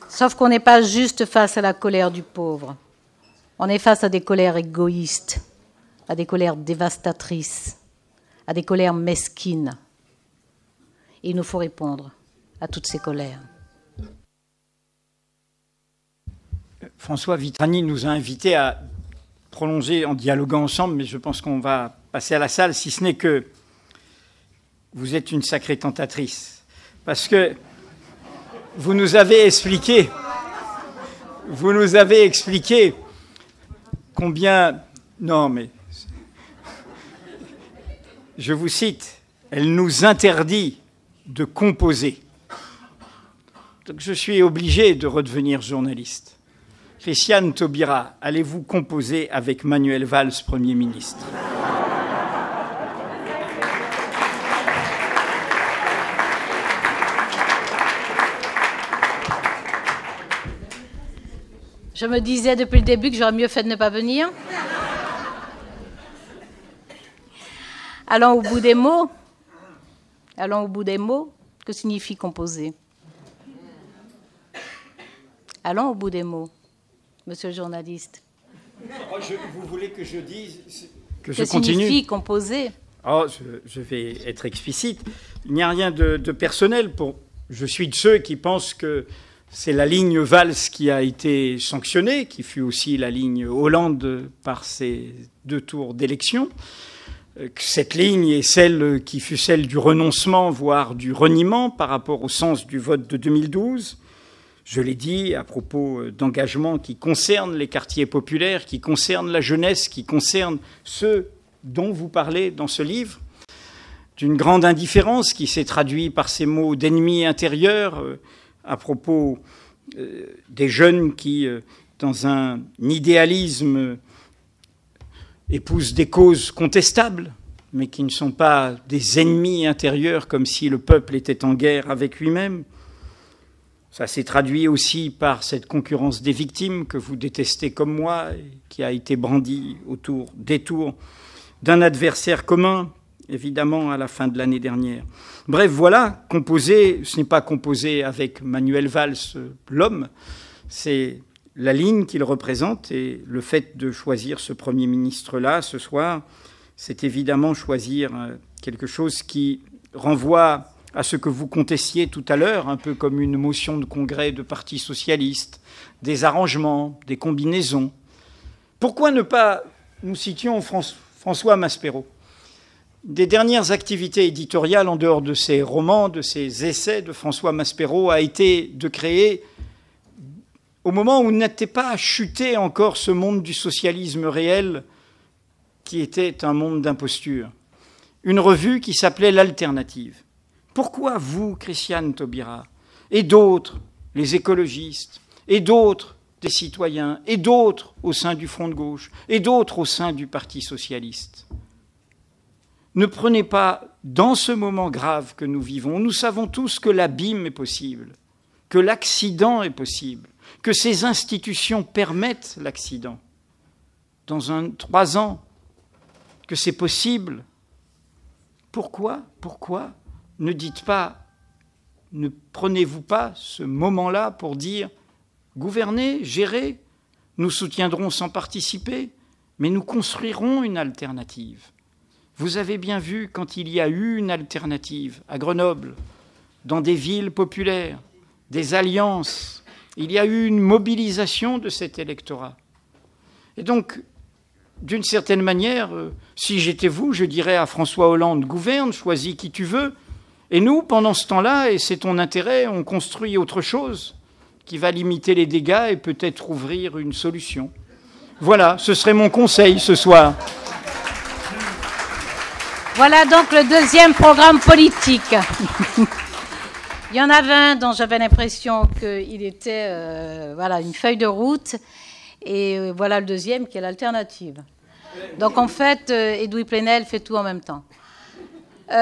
Sauf qu'on n'est pas juste face à la colère du pauvre. On est face à des colères égoïstes, à des colères dévastatrices, à des colères mesquines. Et il nous faut répondre à toutes ces colères. François Vitrani nous a invités à prolonger en dialoguant ensemble, mais je pense qu'on va passer à la salle, si ce n'est que vous êtes une sacrée tentatrice. Parce que vous nous avez expliqué combien... Non, mais... Je vous cite, elle nous interdit de composer. Donc je suis obligé de redevenir journaliste. Christiane Taubira, allez-vous composer avec Manuel Valls, Premier ministre ? Je me disais depuis le début que j'aurais mieux fait de ne pas venir. Allons au bout des mots. Allons au bout des mots. Que signifie composer ? Allons au bout des mots, monsieur le journaliste. Vous voulez que je dise que je continue ? Que signifie composer ? Je vais être explicite. Il n'y a rien de personnel. Je suis de ceux qui pensent que c'est la ligne Valls qui a été sanctionnée, qui fut aussi la ligne Hollande par ces 2 tours d'élection. que cette ligne est celle qui fut celle du renoncement, voire du reniement par rapport au sens du vote de 2012. Je l'ai dit à propos d'engagements qui concernent les quartiers populaires, qui concernent la jeunesse, qui concernent ceux dont vous parlez dans ce livre, d'une grande indifférence qui s'est traduite par ces mots d'ennemi intérieur à propos des jeunes qui, dans un idéalisme, épousent des causes contestables, mais qui ne sont pas des ennemis intérieurs comme si le peuple était en guerre avec lui-même. Ça s'est traduit aussi par cette concurrence des victimes que vous détestez comme moi, et qui a été brandie autour d'un adversaire commun, évidemment, à la fin de l'année dernière. Bref, voilà, ce n'est pas composé avec Manuel Valls, l'homme, c'est la ligne qu'il représente, et le fait de choisir ce Premier ministre-là ce soir, c'est évidemment choisir quelque chose qui renvoie à ce que vous contestiez tout à l'heure, un peu comme une motion de congrès de parti socialiste, des arrangements, des combinaisons. Pourquoi ne pas nous citions François Maspero? Des dernières activités éditoriales, en dehors de ses romans, de ses essais de François Maspero, a été de créer, au moment où n'était pas chuté encore ce monde du socialisme réel, qui était un monde d'imposture, une revue qui s'appelait L'Alternative. Pourquoi vous, Christiane Taubira, et d'autres, les écologistes, et d'autres, des citoyens, et d'autres au sein du Front de gauche, et d'autres au sein du Parti socialiste, ne prenez pas, dans ce moment grave que nous vivons, nous savons tous que l'abîme est possible, que l'accident est possible, que ces institutions permettent l'accident. Dans 3 ans, que c'est possible. Pourquoi ne prenez-vous pas ce moment-là pour dire « Gouvernez, gérez, nous soutiendrons sans participer, mais nous construirons une alternative ». Vous avez bien vu quand il y a eu une alternative à Grenoble, dans des villes populaires, des alliances, il y a eu une mobilisation de cet électorat. Et donc, d'une certaine manière, si j'étais vous, je dirais à François Hollande, gouverne, choisis qui tu veux. Et nous, pendant ce temps-là, et c'est ton intérêt, on construit autre chose qui va limiter les dégâts et peut-être ouvrir une solution. Voilà, ce serait mon conseil ce soir. Voilà donc le deuxième programme politique. Il y en avait un dont j'avais l'impression qu'il était une feuille de route. Et voilà le deuxième qui est l'alternative. Donc en fait, Edoui Plenel fait tout en même temps. Il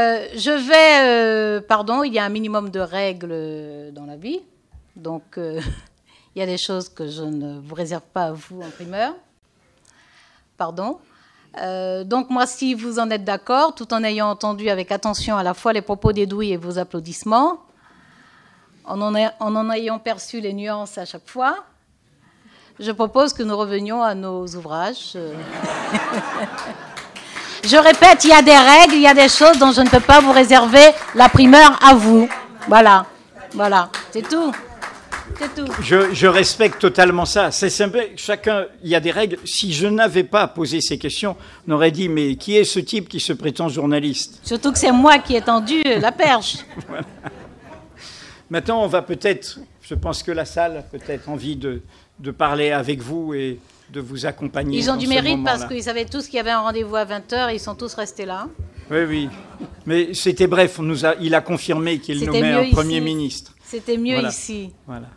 y a un minimum de règles dans la vie. Donc il y a des choses que je ne vous réserve pas à vous en primeur. Pardon. Donc moi, si vous en êtes d'accord, tout en ayant entendu avec attention à la fois les propos d'Edoui et vos applaudissements, en ayant perçu les nuances à chaque fois, je propose que nous revenions à nos ouvrages. Je répète, il y a des règles, il y a des choses dont je ne peux pas vous réserver la primeur à vous. Voilà, c'est tout. Je respecte totalement ça. C'est simple, il y a des règles. Si je n'avais pas posé ces questions, on aurait dit, mais qui est ce type qui se prétend journaliste? Surtout que c'est moi qui ai tendu la perche. Voilà. Maintenant, on va peut-être, je pense que la salle a peut-être envie de parler avec vous et de vous accompagner. Ils ont du mérite parce qu'ils savaient tous qu'il y avait un rendez-vous à 20h et ils sont tous restés là. Oui. Mais c'était bref, il a confirmé qu'il nommait un Premier ministre. C'était mieux ici. Voilà.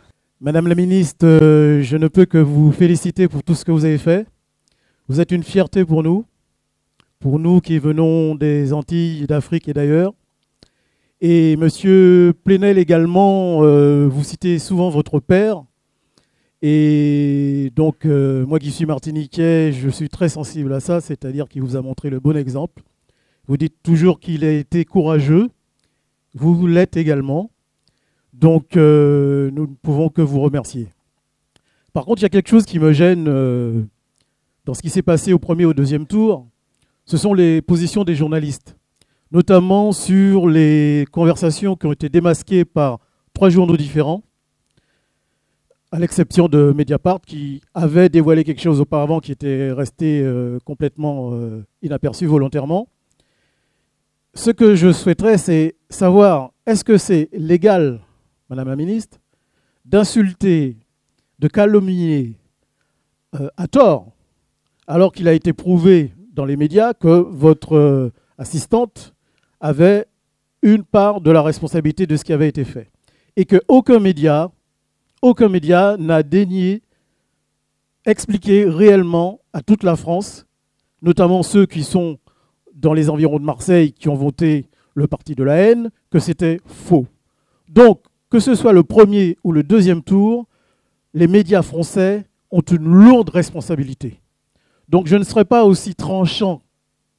Madame la ministre, je ne peux que vous féliciter pour tout ce que vous avez fait. Vous êtes une fierté pour nous qui venons des Antilles, d'Afrique et d'ailleurs. Et Monsieur Plenel également, vous citez souvent votre père. Et donc, moi qui suis martiniquais, je suis très sensible à ça, c'est-à-dire qu'il vous a montré le bon exemple. Vous dites toujours qu'il a été courageux, vous l'êtes également. Donc, nous ne pouvons que vous remercier. Par contre, il y a quelque chose qui me gêne dans ce qui s'est passé au premier et au deuxième tour. Ce sont les positions des journalistes, notamment sur les conversations qui ont été démasquées par 3 journaux différents, à l'exception de Mediapart, qui avait dévoilé quelque chose auparavant qui était resté complètement inaperçu volontairement. ce que je souhaiterais, c'est savoir, est-ce que c'est légal, Madame la Ministre, d'insulter, de calomnier à tort, alors qu'il a été prouvé dans les médias que votre assistante avait une part de la responsabilité de ce qui avait été fait. Et qu'aucun média n'a daigné expliquer réellement à toute la France, notamment ceux qui sont dans les environs de Marseille, qui ont voté le parti de la haine, que c'était faux. Donc, que ce soit le premier ou le deuxième tour, les médias français ont une lourde responsabilité. Donc, je ne serai pas aussi tranchant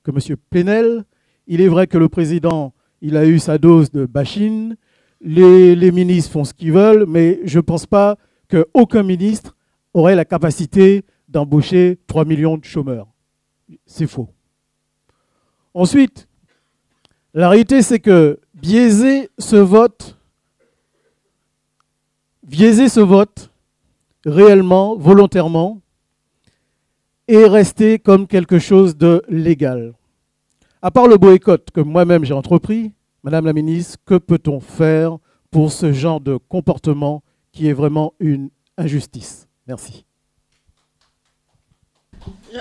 que M. Plenel. Il est vrai que le président, il a eu sa dose de bashing. Les ministres font ce qu'ils veulent, mais je ne pense pas qu'aucun ministre aurait la capacité d'embaucher 3 millions de chômeurs. C'est faux. Ensuite, la réalité, c'est que biaiser ce vote réellement, volontairement, et rester comme quelque chose de légal. À part le boycott que moi-même j'ai entrepris, Madame la Ministre, que peut-on faire pour ce genre de comportement qui est vraiment une injustice? Merci.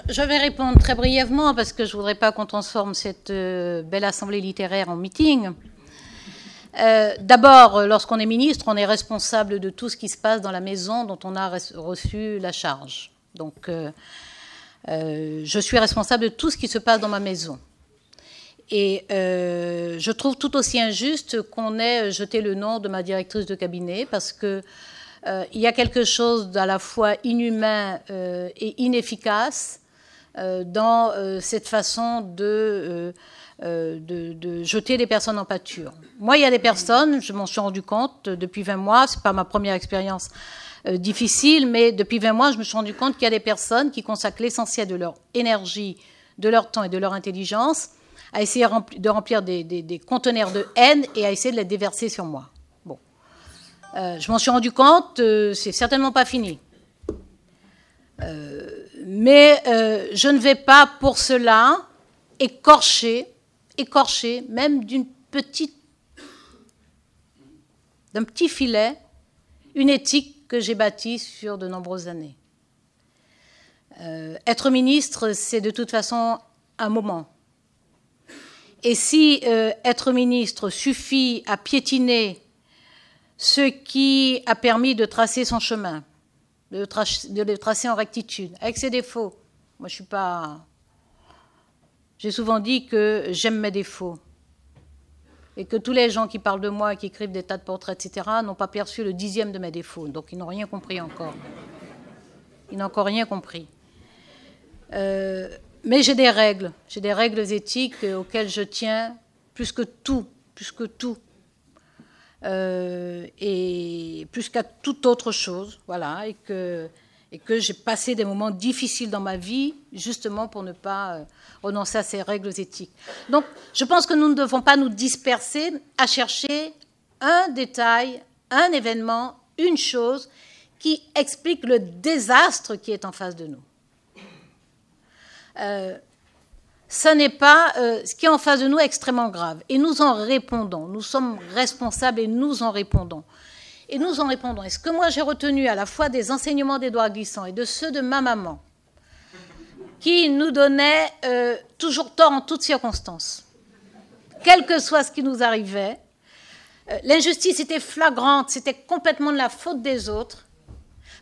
Je vais répondre très brièvement parce que je ne voudrais pas qu'on transforme cette belle assemblée littéraire en meeting. D'abord, lorsqu'on est ministre, on est responsable de tout ce qui se passe dans la maison dont on a reçu la charge. Donc, je suis responsable de tout ce qui se passe dans ma maison. Et je trouve tout aussi injuste qu'on ait jeté le nom de ma directrice de cabinet parce que il y a quelque chose d'à la fois inhumain et inefficace dans cette façon de jeter des personnes en pâture. Moi, il y a des personnes, je m'en suis rendu compte depuis 20 mois, c'est pas ma première expérience difficile, mais depuis 20 mois, je me suis rendu compte qu'il y a des personnes qui consacrent l'essentiel de leur énergie, de leur temps et de leur intelligence à essayer de remplir des conteneurs de haine et à essayer de les déverser sur moi. Bon. Je m'en suis rendu compte, c'est certainement pas fini. Mais je ne vais pas pour cela écorcher même d'un petit filet, une éthique que j'ai bâtie sur de nombreuses années. Être ministre, c'est de toute façon un moment. Et si être ministre suffit à piétiner ce qui a permis de tracer son chemin, de le tracer en rectitude, avec ses défauts, moi je suis pas... J'ai souvent dit que j'aime mes défauts et que tous les gens qui parlent de moi, qui écrivent des tas de portraits, etc., n'ont pas perçu le 10e de mes défauts. Donc ils n'ont rien compris encore. Ils n'ont encore rien compris. Mais j'ai des règles éthiques auxquelles je tiens plus que tout. Et plus qu'à toute autre chose, voilà, et que j'ai passé des moments difficiles dans ma vie, justement pour ne pas renoncer à ces règles éthiques. Donc, je pense que nous ne devons pas nous disperser à chercher un détail, un événement, une chose qui explique le désastre qui est en face de nous. Ce n'est pas ce qui est en face de nous est extrêmement grave. Et nous en répondons. Nous sommes responsables et nous en répondons. Et nous en répondons. Et ce que moi j'ai retenu à la fois des enseignements d'Édouard Glissant et de ceux de ma maman, qui nous donnaient toujours tort en toutes circonstances, quel que soit ce qui nous arrivait, l'injustice était flagrante, c'était complètement de la faute des autres,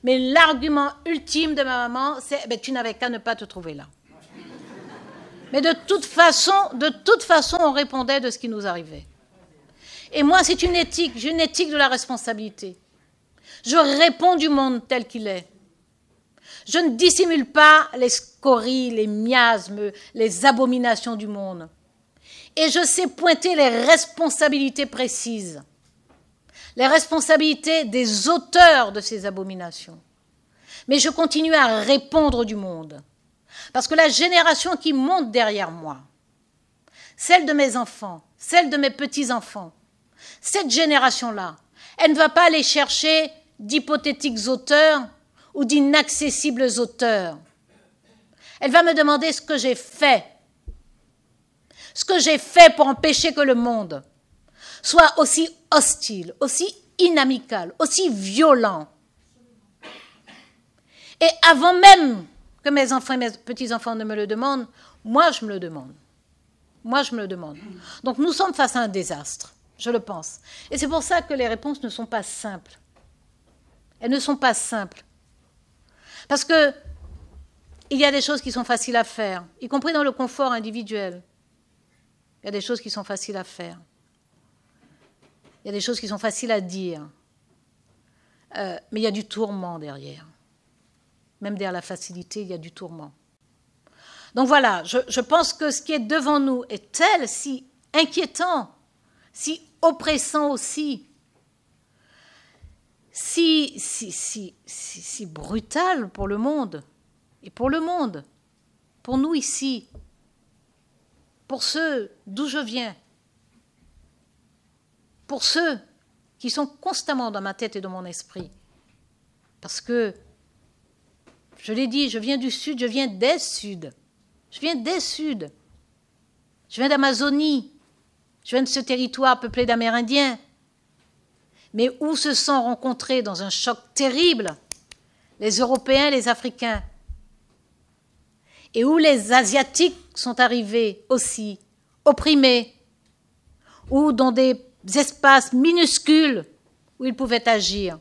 mais l'argument ultime de ma maman, c'est tu n'avais qu'à ne pas te trouver là. Mais de toute façon, on répondait de ce qui nous arrivait. Et moi, c'est une éthique, j'ai une éthique de la responsabilité. Je réponds du monde tel qu'il est. Je ne dissimule pas les scories, les miasmes, les abominations du monde. Et je sais pointer les responsabilités précises, les responsabilités des auteurs de ces abominations. Mais je continue à répondre du monde. Parce que la génération qui monte derrière moi, celle de mes enfants, celle de mes petits-enfants, cette génération-là, elle ne va pas aller chercher d'hypothétiques auteurs ou d'inaccessibles auteurs. Elle va me demander ce que j'ai fait, ce que j'ai fait pour empêcher que le monde soit aussi hostile, aussi inamical, aussi violent. Et avant même que mes enfants et mes petits-enfants ne me le demandent, moi je me le demande. Moi je me le demande. Donc nous sommes face à un désastre, je le pense. Et c'est pour ça que les réponses ne sont pas simples. Elles ne sont pas simples. Parce que il y a des choses qui sont faciles à faire, y compris dans le confort individuel. Il y a des choses qui sont faciles à faire. Il y a des choses qui sont faciles à dire. Mais il y a du tourment derrière. Même derrière la facilité, il y a du tourment. Donc voilà, je pense que ce qui est devant nous est tel, si inquiétant, si oppressant aussi, si brutal pour le monde, et pour le monde, pour nous ici, pour ceux d'où je viens, pour ceux qui sont constamment dans ma tête et dans mon esprit. Parce que, je l'ai dit, je viens du Sud, je viens des Suds. Je viens des Suds. Je viens d'Amazonie. Je viens de ce territoire peuplé d'Amérindiens. Mais où se sont rencontrés dans un choc terrible les Européens et les Africains. Et où les Asiatiques sont arrivés aussi, opprimés, ou dans des espaces minuscules où ils pouvaient agir.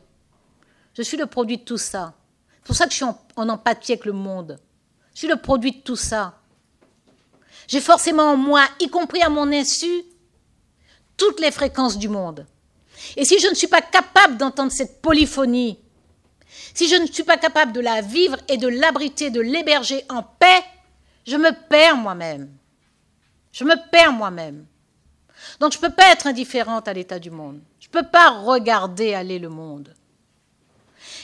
Je suis le produit de tout ça. C'est pour ça que je suis en empathie avec le monde. Je suis le produit de tout ça. J'ai forcément en moi, y compris à mon insu, toutes les fréquences du monde. Et si je ne suis pas capable d'entendre cette polyphonie, si je ne suis pas capable de la vivre et de l'abriter, de l'héberger en paix, je me perds moi-même. Je me perds moi-même. Donc je ne peux pas être indifférente à l'état du monde. Je ne peux pas regarder aller le monde.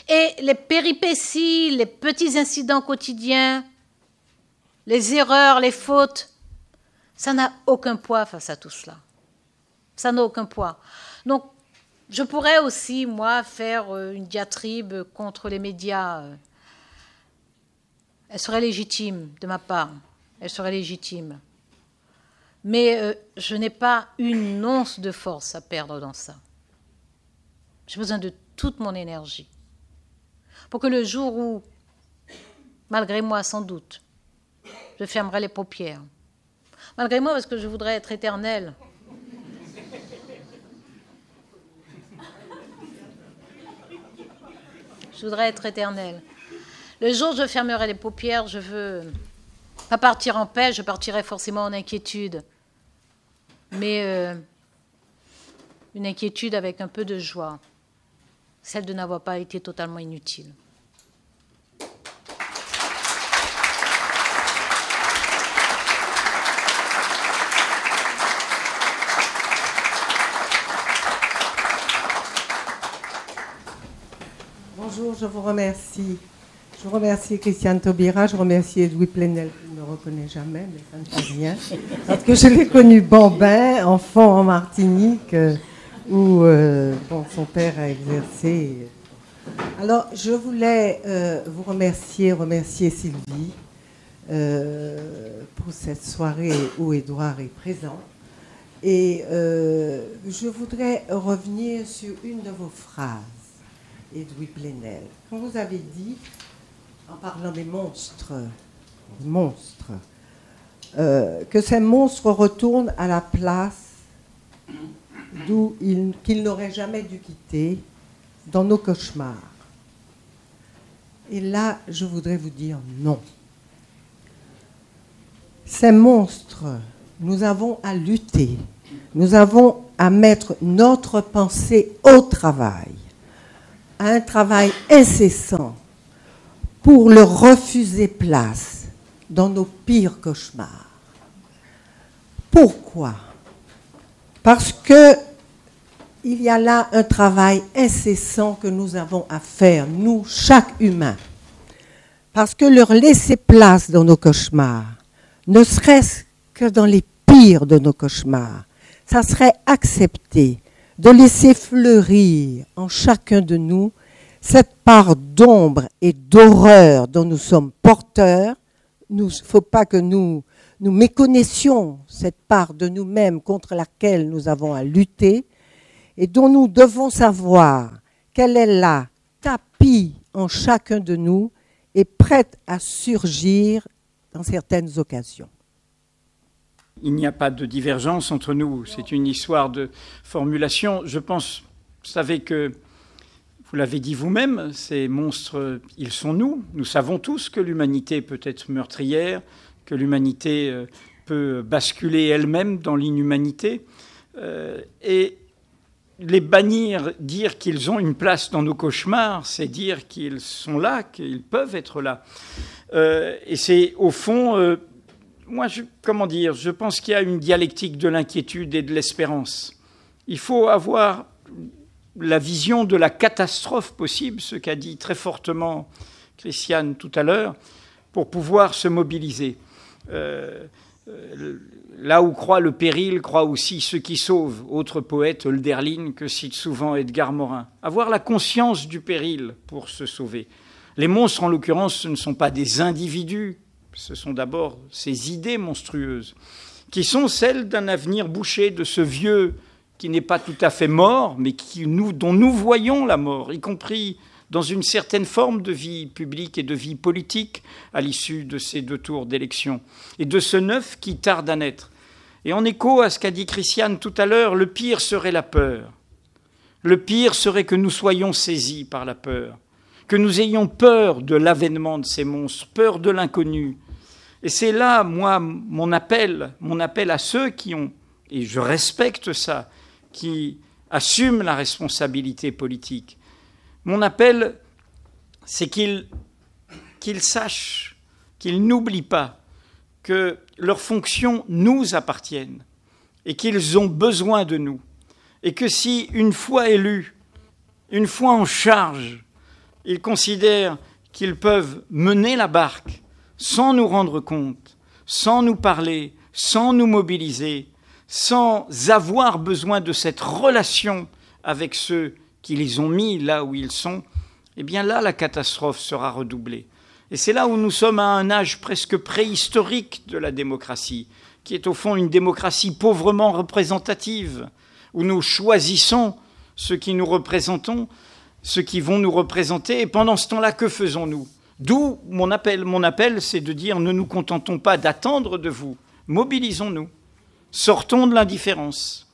Et les péripéties, les petits incidents quotidiens, les erreurs, les fautes, ça n'a aucun poids face à tout cela. Ça n'a aucun poids. Donc, je pourrais aussi, moi, faire une diatribe contre les médias. Elle serait légitime de ma part. Elle serait légitime. Mais je n'ai pas une once de force à perdre dans ça. J'ai besoin de toute mon énergie. Pour que le jour où, malgré moi sans doute, je fermerai les paupières. Malgré moi, parce que je voudrais être éternelle. Je voudrais être éternelle. Le jour où je fermerai les paupières, je veux pas partir en paix, je partirai forcément en inquiétude. Mais une inquiétude avec un peu de joie. Celle de n'avoir pas été totalement inutile. Bonjour, je vous remercie. Je remercie Christiane Taubira, je remercie Edoui Plenel, qui ne me reconnaît jamais, mais ça ne fait rien. Parce que je l'ai connu bambin, enfant en Martinique, où son père a exercé. Alors, je voulais vous remercier Sylvie pour cette soirée où Édouard est présent. Et je voudrais revenir sur une de vos phrases, Edoui Plenel. Quand vous avez dit, en parlant des monstres, que ces monstres retournent à la place qu'ils n'auraient jamais dû quitter, dans nos cauchemars. Et là, je voudrais vous dire non. Ces monstres, nous avons à lutter, nous avons à mettre notre pensée au travail, à un travail incessant pour leur refuser place dans nos pires cauchemars. Pourquoi ? Parce que il y a là un travail incessant que nous avons à faire, nous, chaque humain. Parce que leur laisser place dans nos cauchemars, ne serait-ce que dans les pires de nos cauchemars, ça serait accepter de laisser fleurir en chacun de nous cette part d'ombre et d'horreur dont nous sommes porteurs. Il ne faut pas que nous nous méconnaissions cette part de nous-mêmes contre laquelle nous avons à lutter et dont nous devons savoir qu'elle est là, tapie en chacun de nous et prête à surgir dans certaines occasions. Il n'y a pas de divergence entre nous, c'est une histoire de formulation. Je pense, vous savez que, vous l'avez dit vous-même, ces monstres, ils sont nous. Nous savons tous que l'humanité peut être meurtrière, que l'humanité peut basculer elle-même dans l'inhumanité. Et les bannir, dire qu'ils ont une place dans nos cauchemars, c'est dire qu'ils sont là, qu'ils peuvent être là. Et c'est au fond... moi, je pense qu'il y a une dialectique de l'inquiétude et de l'espérance. Il faut avoir la vision de la catastrophe possible, ce qu'a dit très fortement Christiane tout à l'heure, pour pouvoir se mobiliser. Là où croit le péril, croit aussi ceux qui sauvent. Autre poète, Hölderlin, que cite souvent Edgar Morin. Avoir la conscience du péril pour se sauver. Les monstres, en l'occurrence, ce ne sont pas des individus, ce sont d'abord ces idées monstrueuses, qui sont celles d'un avenir bouché, de ce vieux qui n'est pas tout à fait mort, mais dont nous voyons la mort, y compris dans une certaine forme de vie publique et de vie politique à l'issue de ces 2 tours d'élection, et de ce neuf qui tarde à naître. Et en écho à ce qu'a dit Christiane tout à l'heure, le pire serait la peur. Le pire serait que nous soyons saisis par la peur, que nous ayons peur de l'avènement de ces monstres, peur de l'inconnu. Et c'est là, moi, mon appel à ceux qui ont, et je respecte ça, qui assument la responsabilité politique. Mon appel, c'est qu'ils sachent, qu'ils n'oublient pas que leurs fonctions nous appartiennent et qu'ils ont besoin de nous. Et que si, une fois élus, une fois en charge, ils considèrent qu'ils peuvent mener la barque sans nous rendre compte, sans nous parler, sans nous mobiliser, sans avoir besoin de cette relation avec ceux qui les ont mis là où ils sont, eh bien là, la catastrophe sera redoublée. Et c'est là où nous sommes à un âge presque préhistorique de la démocratie, qui est au fond une démocratie pauvrement représentative, où nous choisissons ceux qui nous représentons, ceux qui vont nous représenter, et pendant ce temps-là, que faisons-nous ? D'où mon appel. Mon appel, c'est de dire, ne nous contentons pas d'attendre de vous, mobilisons-nous, sortons de l'indifférence,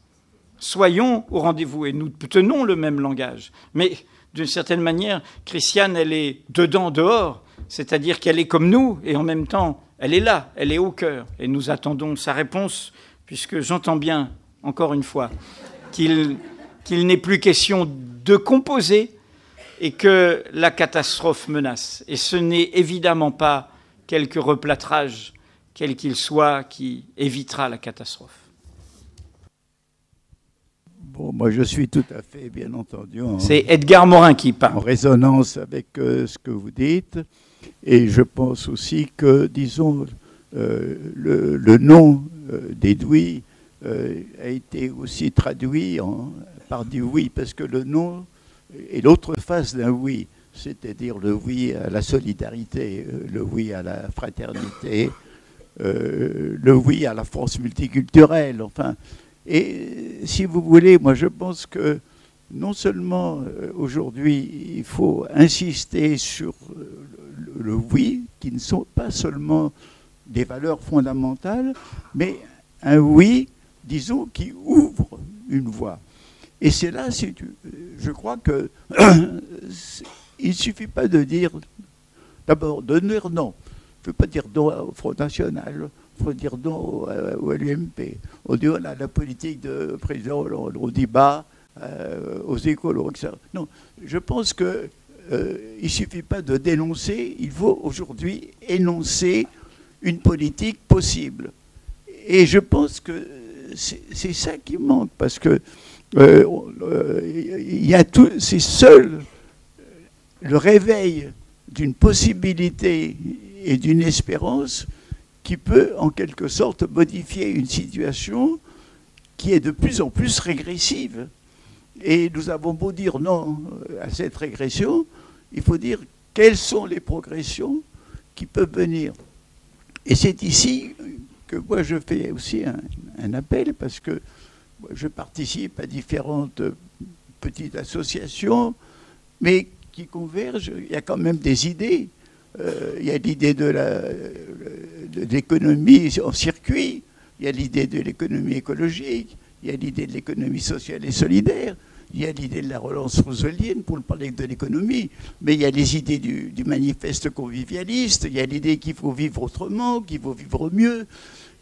soyons au rendez-vous, et nous tenons le même langage. Mais d'une certaine manière, Christiane, elle est dedans, dehors, c'est-à-dire qu'elle est comme nous, et en même temps, elle est là, elle est au cœur, et nous attendons sa réponse, puisque j'entends bien, encore une fois, qu'il n'est plus question de composer, et que la catastrophe menace. Et ce n'est évidemment pas quelque replâtrage, quel qu'il soit, qui évitera la catastrophe. Bon, moi je suis tout à fait, bien entendu, c'est Edgar Morin qui parle. En résonance avec ce que vous dites. Et je pense aussi que, disons, le nom d'Edoui a été aussi traduit par du oui, parce que le nom est l'autre face d'un oui, c'est-à-dire le oui à la solidarité, le oui à la fraternité, le oui à la France multiculturelle, enfin. Et si vous voulez, moi je pense que non seulement aujourd'hui il faut insister sur le oui, qui ne sont pas seulement des valeurs fondamentales, mais un oui, disons, qui ouvre une voie. Et c'est là, je crois que il ne suffit pas de dire, d'abord, de dire non. Il ne faut pas dire non au Front National, il faut dire non au LUMP. On dit on a la politique de président Hollande, on dit bas aux écolos, etc. Non, je pense qu'il ne suffit pas de dénoncer, il faut aujourd'hui énoncer une politique possible. Et je pense que c'est ça qui manque, parce que c'est seul le réveil d'une possibilité et d'une espérance qui peut en quelque sorte modifier une situation qui est de plus en plus régressive. Et nous avons beau dire non à cette régression, il faut dire quelles sont les progressions qui peuvent venir. Et c'est ici que moi je fais aussi un appel, parce que je participe à différentes petites associations, mais qui convergent. Il y a quand même des idées. Il y a l'idée de l'économie en circuit, il y a l'idée de l'économie écologique, il y a l'idée de l'économie sociale et solidaire, il y a l'idée de la relance rooseveltienne, pour ne parler que de l'économie, mais il y a les idées du manifeste convivialiste, il y a l'idée qu'il faut vivre autrement, qu'il faut vivre mieux,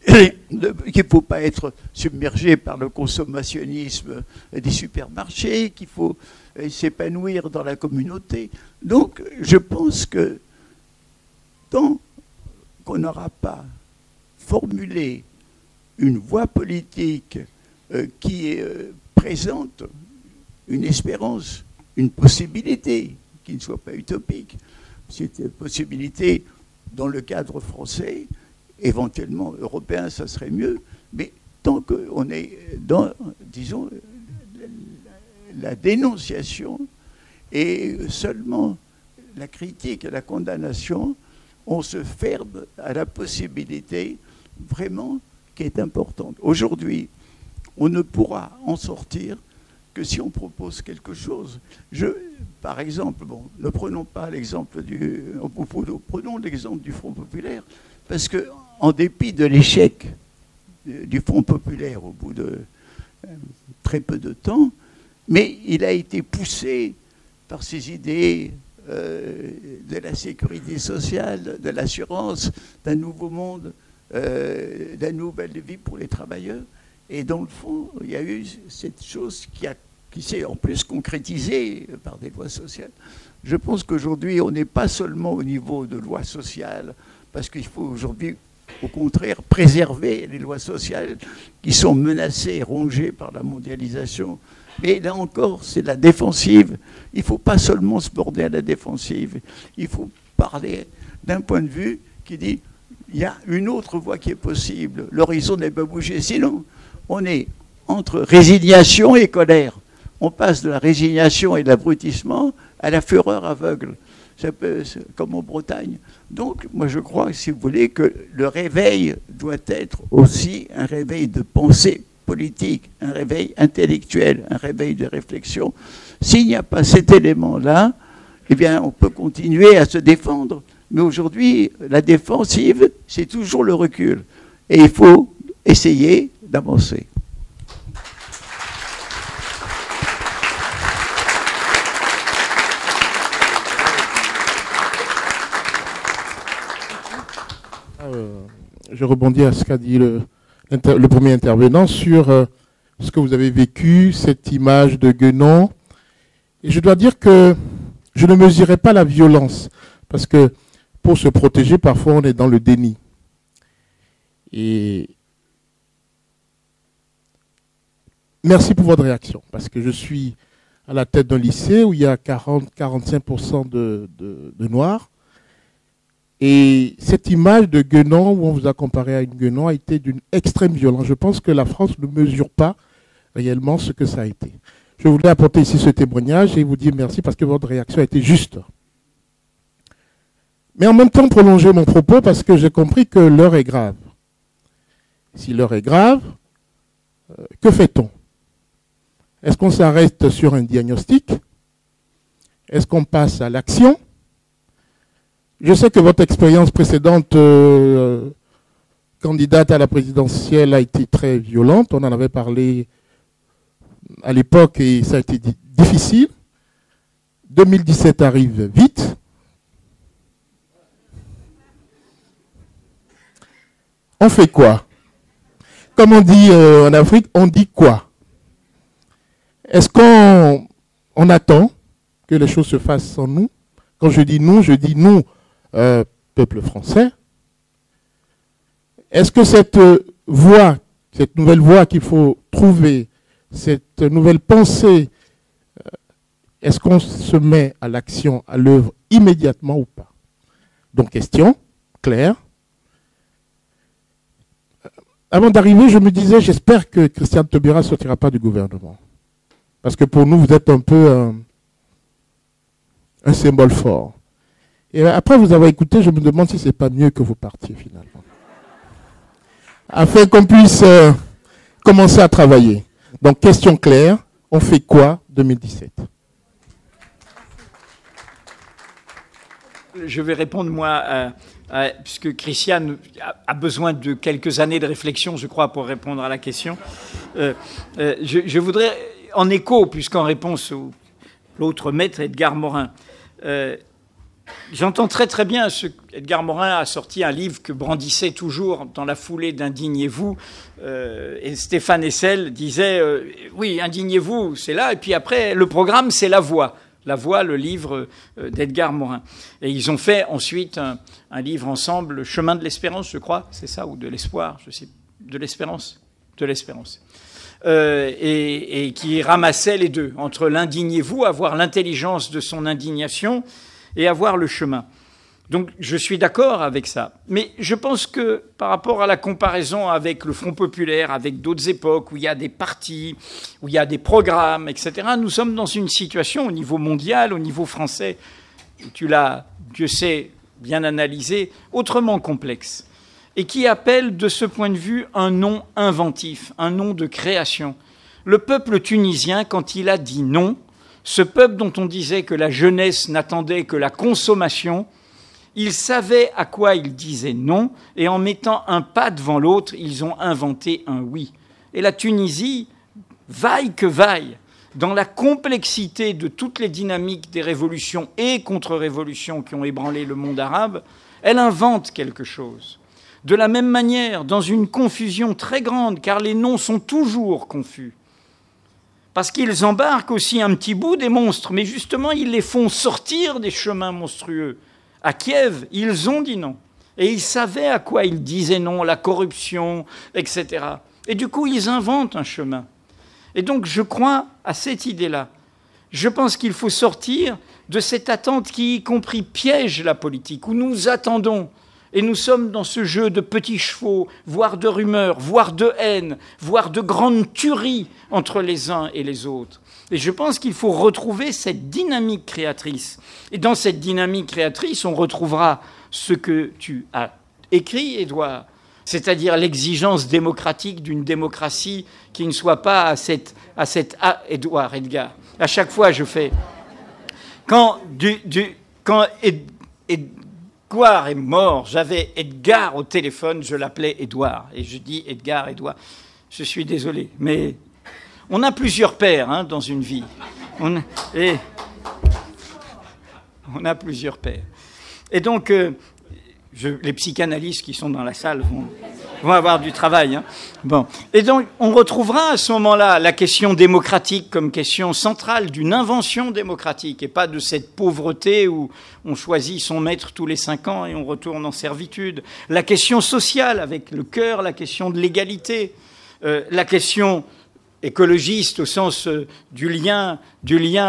qu'il ne faut pas être submergé par le consommationnisme des supermarchés, qu'il faut s'épanouir dans la communauté. Donc je pense que tant qu'on n'aura pas formulé une voie politique qui présente une espérance, une possibilité qui ne soit pas utopique, c'est une possibilité dans le cadre français, éventuellement européen, ça serait mieux, mais tant qu'on est dans, disons, la dénonciation et seulement la critique et la condamnation, on se ferme à la possibilité vraiment qui est importante. Aujourd'hui, on ne pourra en sortir que si on propose quelque chose. Par exemple, ne prenons pas l'exemple prenons l'exemple du Front populaire, parce que en dépit de l'échec du Front populaire au bout de très peu de temps, mais il a été poussé par ses idées de la sécurité sociale, de l'assurance, d'un nouveau monde, d'une nouvelle vie pour les travailleurs. Et dans le fond, il y a eu cette chose qui s'est en plus concrétisée par des lois sociales. Je pense qu'aujourd'hui, on n'est pas seulement au niveau de lois sociales, parce qu'il faut aujourd'hui, au contraire, préserver les lois sociales qui sont menacées, rongées par la mondialisation. Mais là encore, c'est la défensive. Il ne faut pas seulement se border à la défensive. Il faut parler d'un point de vue qui dit il y a une autre voie qui est possible. L'horizon n'est pas bougé. Sinon, on est entre résignation et colère. On passe de la résignation et de l'abrutissement à la fureur aveugle. Ça peut, comme en Bretagne. Donc, moi, je crois, si vous voulez, que le réveil doit être aussi un réveil de pensée politique, un réveil intellectuel, un réveil de réflexion. S'il n'y a pas cet élément-là, eh bien, on peut continuer à se défendre. Mais aujourd'hui, la défensive, c'est toujours le recul. Et il faut essayer d'avancer. Je rebondis à ce qu'a dit le premier intervenant sur ce que vous avez vécu, cette image de Guénon. Et je dois dire que je ne mesurais pas la violence, parce que pour se protéger, parfois on est dans le déni. Et merci pour votre réaction, parce que je suis à la tête d'un lycée où il y a 40-45% de Noirs. Et cette image de Guénon, où on vous a comparé à une Guénon, a été d'une extrême violence. Je pense que la France ne mesure pas réellement ce que ça a été. Je voulais apporter ici ce témoignage et vous dire merci parce que votre réaction a été juste. Mais en même temps, prolonger mon propos parce que j'ai compris que l'heure est grave. Si l'heure est grave, que fait-on? Est-ce qu'on s'arrête sur un diagnostic? Est-ce qu'on passe à l'action? Je sais que votre expérience précédente, candidate à la présidentielle, a été très violente. On en avait parlé à l'époque et ça a été difficile. 2017 arrive vite. On fait quoi? Comme on dit en Afrique, on dit quoi? Est-ce qu'on attend que les choses se fassent sans nous? Quand je dis nous, peuple français. Est-ce que cette voie, cette nouvelle voie qu'il faut trouver, cette nouvelle pensée, est-ce qu'on se met à l'action, à l'œuvre immédiatement ou pas? Donc question claire. Avant d'arriver, je me disais, j'espère que Christiane Taubira ne sortira pas du gouvernement. Parce que pour nous, vous êtes un peu un symbole fort. Et après vous avoir écouté, je me demande si ce n'est pas mieux que vous partiez finalement. afin qu'on puisse commencer à travailler. Donc, question claire, on fait quoi 2017? Je vais répondre, moi, puisque Christiane a besoin de quelques années de réflexion, je crois, pour répondre à la question. Je voudrais, en écho, puisqu'en réponse à l'autre maître, Edgar Morin, j'entends très très bien Edgar Morin a sorti un livre que brandissait toujours dans la foulée d'Indignez-vous, et Stéphane Hessel disait oui, Indignez-vous, c'est là, et puis après, le programme, c'est La Voix. La Voix, le livre d'Edgar Morin. Et ils ont fait ensuite un livre ensemble, Le chemin de l'espérance, je crois, c'est ça, ou de l'espoir, je sais, de l'espérance, et qui ramassait les deux, entre l'indignez-vous, avoir l'intelligence de son indignation, et avoir le chemin. Donc je suis d'accord avec ça. Mais je pense que par rapport à la comparaison avec le Front populaire, avec d'autres époques où il y a des partis, où il y a des programmes, etc., nous sommes dans une situation au niveau mondial, au niveau français, tu l'as, Dieu sait, bien analysé, autrement complexe, et qui appelle de ce point de vue un nom inventif, un nom de création. Le peuple tunisien, quand il a dit non, ce peuple dont on disait que la jeunesse n'attendait que la consommation, ils savaient à quoi ils disaient non, et en mettant un pas devant l'autre, ils ont inventé un oui. Et la Tunisie, vaille que vaille, dans la complexité de toutes les dynamiques des révolutions et contre-révolutions qui ont ébranlé le monde arabe, elle invente quelque chose. De la même manière, dans une confusion très grande, car les noms sont toujours confus, parce qu'ils embarquent aussi un petit bout des monstres, mais justement, ils les font sortir des chemins monstrueux. À Kiev, ils ont dit non. Et ils savaient à quoi ils disaient non, la corruption, etc. Et du coup, ils inventent un chemin. Et donc, je crois à cette idée-là. Je pense qu'il faut sortir de cette attente qui, y compris, piège la politique, où nous attendons. Et nous sommes dans ce jeu de petits chevaux, voire de rumeurs, voire de haine, voire de grandes tueries entre les uns et les autres. Et je pense qu'il faut retrouver cette dynamique créatrice. Et dans cette dynamique créatrice, on retrouvera ce que tu as écrit, Édouard, c'est-à-dire l'exigence démocratique d'une démocratie qui ne soit pas Edgar, à chaque fois je fais... Quand Edgar est mort, j'avais Edgar au téléphone, je l'appelais Édouard. Et je dis Edgar, Édouard. Je suis désolé, mais on a plusieurs pères dans une vie. On a plusieurs pères. Et donc, les psychanalystes qui sont dans la salle vont avoir du travail. Bon. Et donc, on retrouvera à ce moment-là la question démocratique comme question centrale d'une invention démocratique et pas de cette pauvreté où on choisit son maître tous les 5 ans et on retourne en servitude. La question sociale avec le cœur, la question de l'égalité, la question écologiste au sens du lien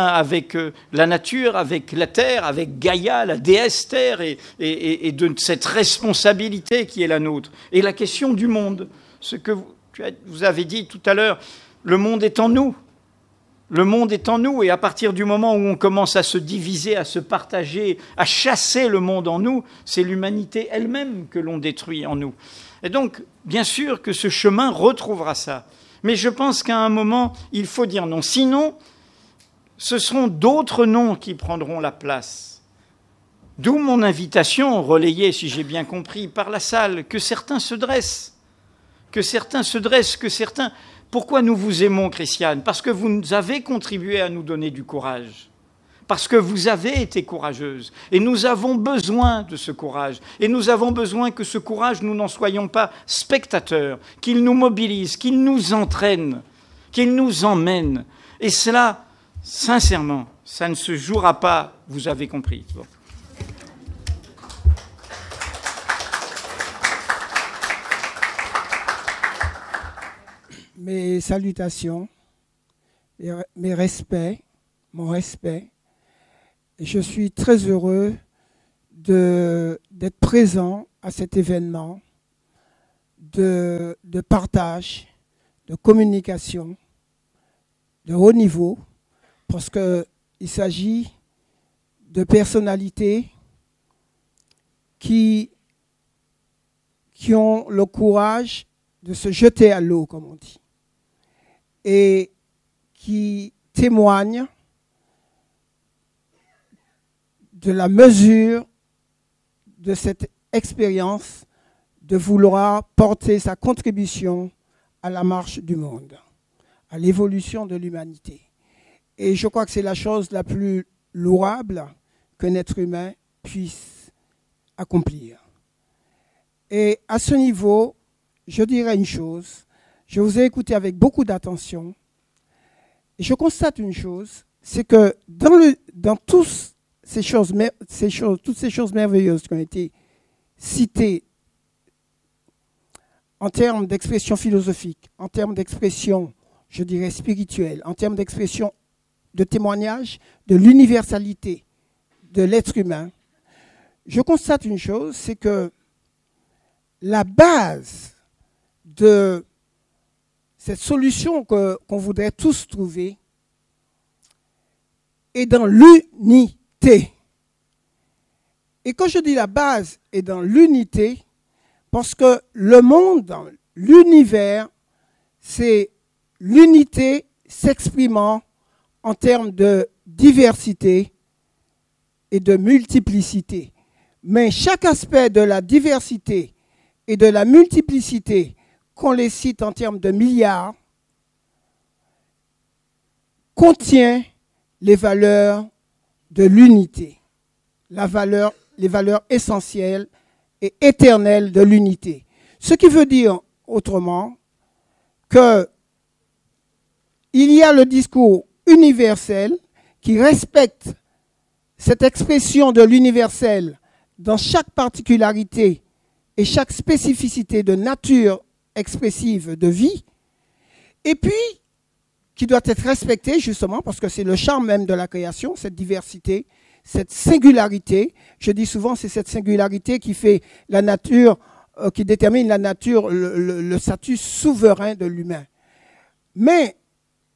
avec la nature, avec la terre, avec Gaïa, la déesse terre, et de cette responsabilité qui est la nôtre. Et la question du monde, ce que vous avez dit tout à l'heure, le monde est en nous. Le monde est en nous, et à partir du moment où on commence à se diviser, à se partager, à chasser le monde en nous, c'est l'humanité elle-même que l'on détruit en nous. Et donc, bien sûr que ce chemin retrouvera ça. Mais je pense qu'à un moment, il faut dire non. Sinon, ce seront d'autres noms qui prendront la place. D'où mon invitation, relayée, si j'ai bien compris, par la salle, que certains se dressent. Que certains se dressent, que certains... Pourquoi nous vous aimons, Christiane? Parce que vous avez contribué à nous donner du courage. Parce que vous avez été courageuse. Et nous avons besoin de ce courage. Et nous avons besoin que ce courage, nous n'en soyons pas spectateurs, qu'il nous mobilise, qu'il nous entraîne, qu'il nous emmène. Et cela, sincèrement, ça ne se jouera pas, vous avez compris. Bon. Mes salutations, mes respects, mon respect. Je suis très heureux d'être présent à cet événement de partage, de communication de haut niveau, parce qu'il s'agit de personnalités qui ont le courage de se jeter à l'eau, comme on dit, et qui témoigne de la mesure de cette expérience de vouloir porter sa contribution à la marche du monde, à l'évolution de l'humanité. Et je crois que c'est la chose la plus louable qu'un être humain puisse accomplir. Et à ce niveau, je dirais une chose, je vous ai écouté avec beaucoup d'attention, et je constate une chose, c'est que dans toutes ces choses merveilleuses qui ont été citées en termes d'expression philosophique, en termes d'expression, je dirais, spirituelle, en termes d'expression de témoignage de l'universalité de l'être humain, je constate une chose, c'est que la base de cette solution qu'on voudrait tous trouver est dans l'unité. Et quand je dis la base est dans l'unité, parce que le monde, l'univers, c'est l'unité s'exprimant en termes de diversité et de multiplicité. Mais chaque aspect de la diversité et de la multiplicité, qu'on les cite en termes de milliards, contient les valeurs de l'unité, les valeurs essentielles et éternelles de l'unité. Ce qui veut dire, autrement, que il y a le discours universel qui respecte cette expression de l'universel dans chaque particularité et chaque spécificité de nature expressive de vie, et puis qui doit être respecté justement parce que c'est le charme même de la création, cette diversité, cette singularité. Je dis souvent c'est cette singularité qui fait la nature, qui détermine la nature, le statut souverain de l'humain. Mais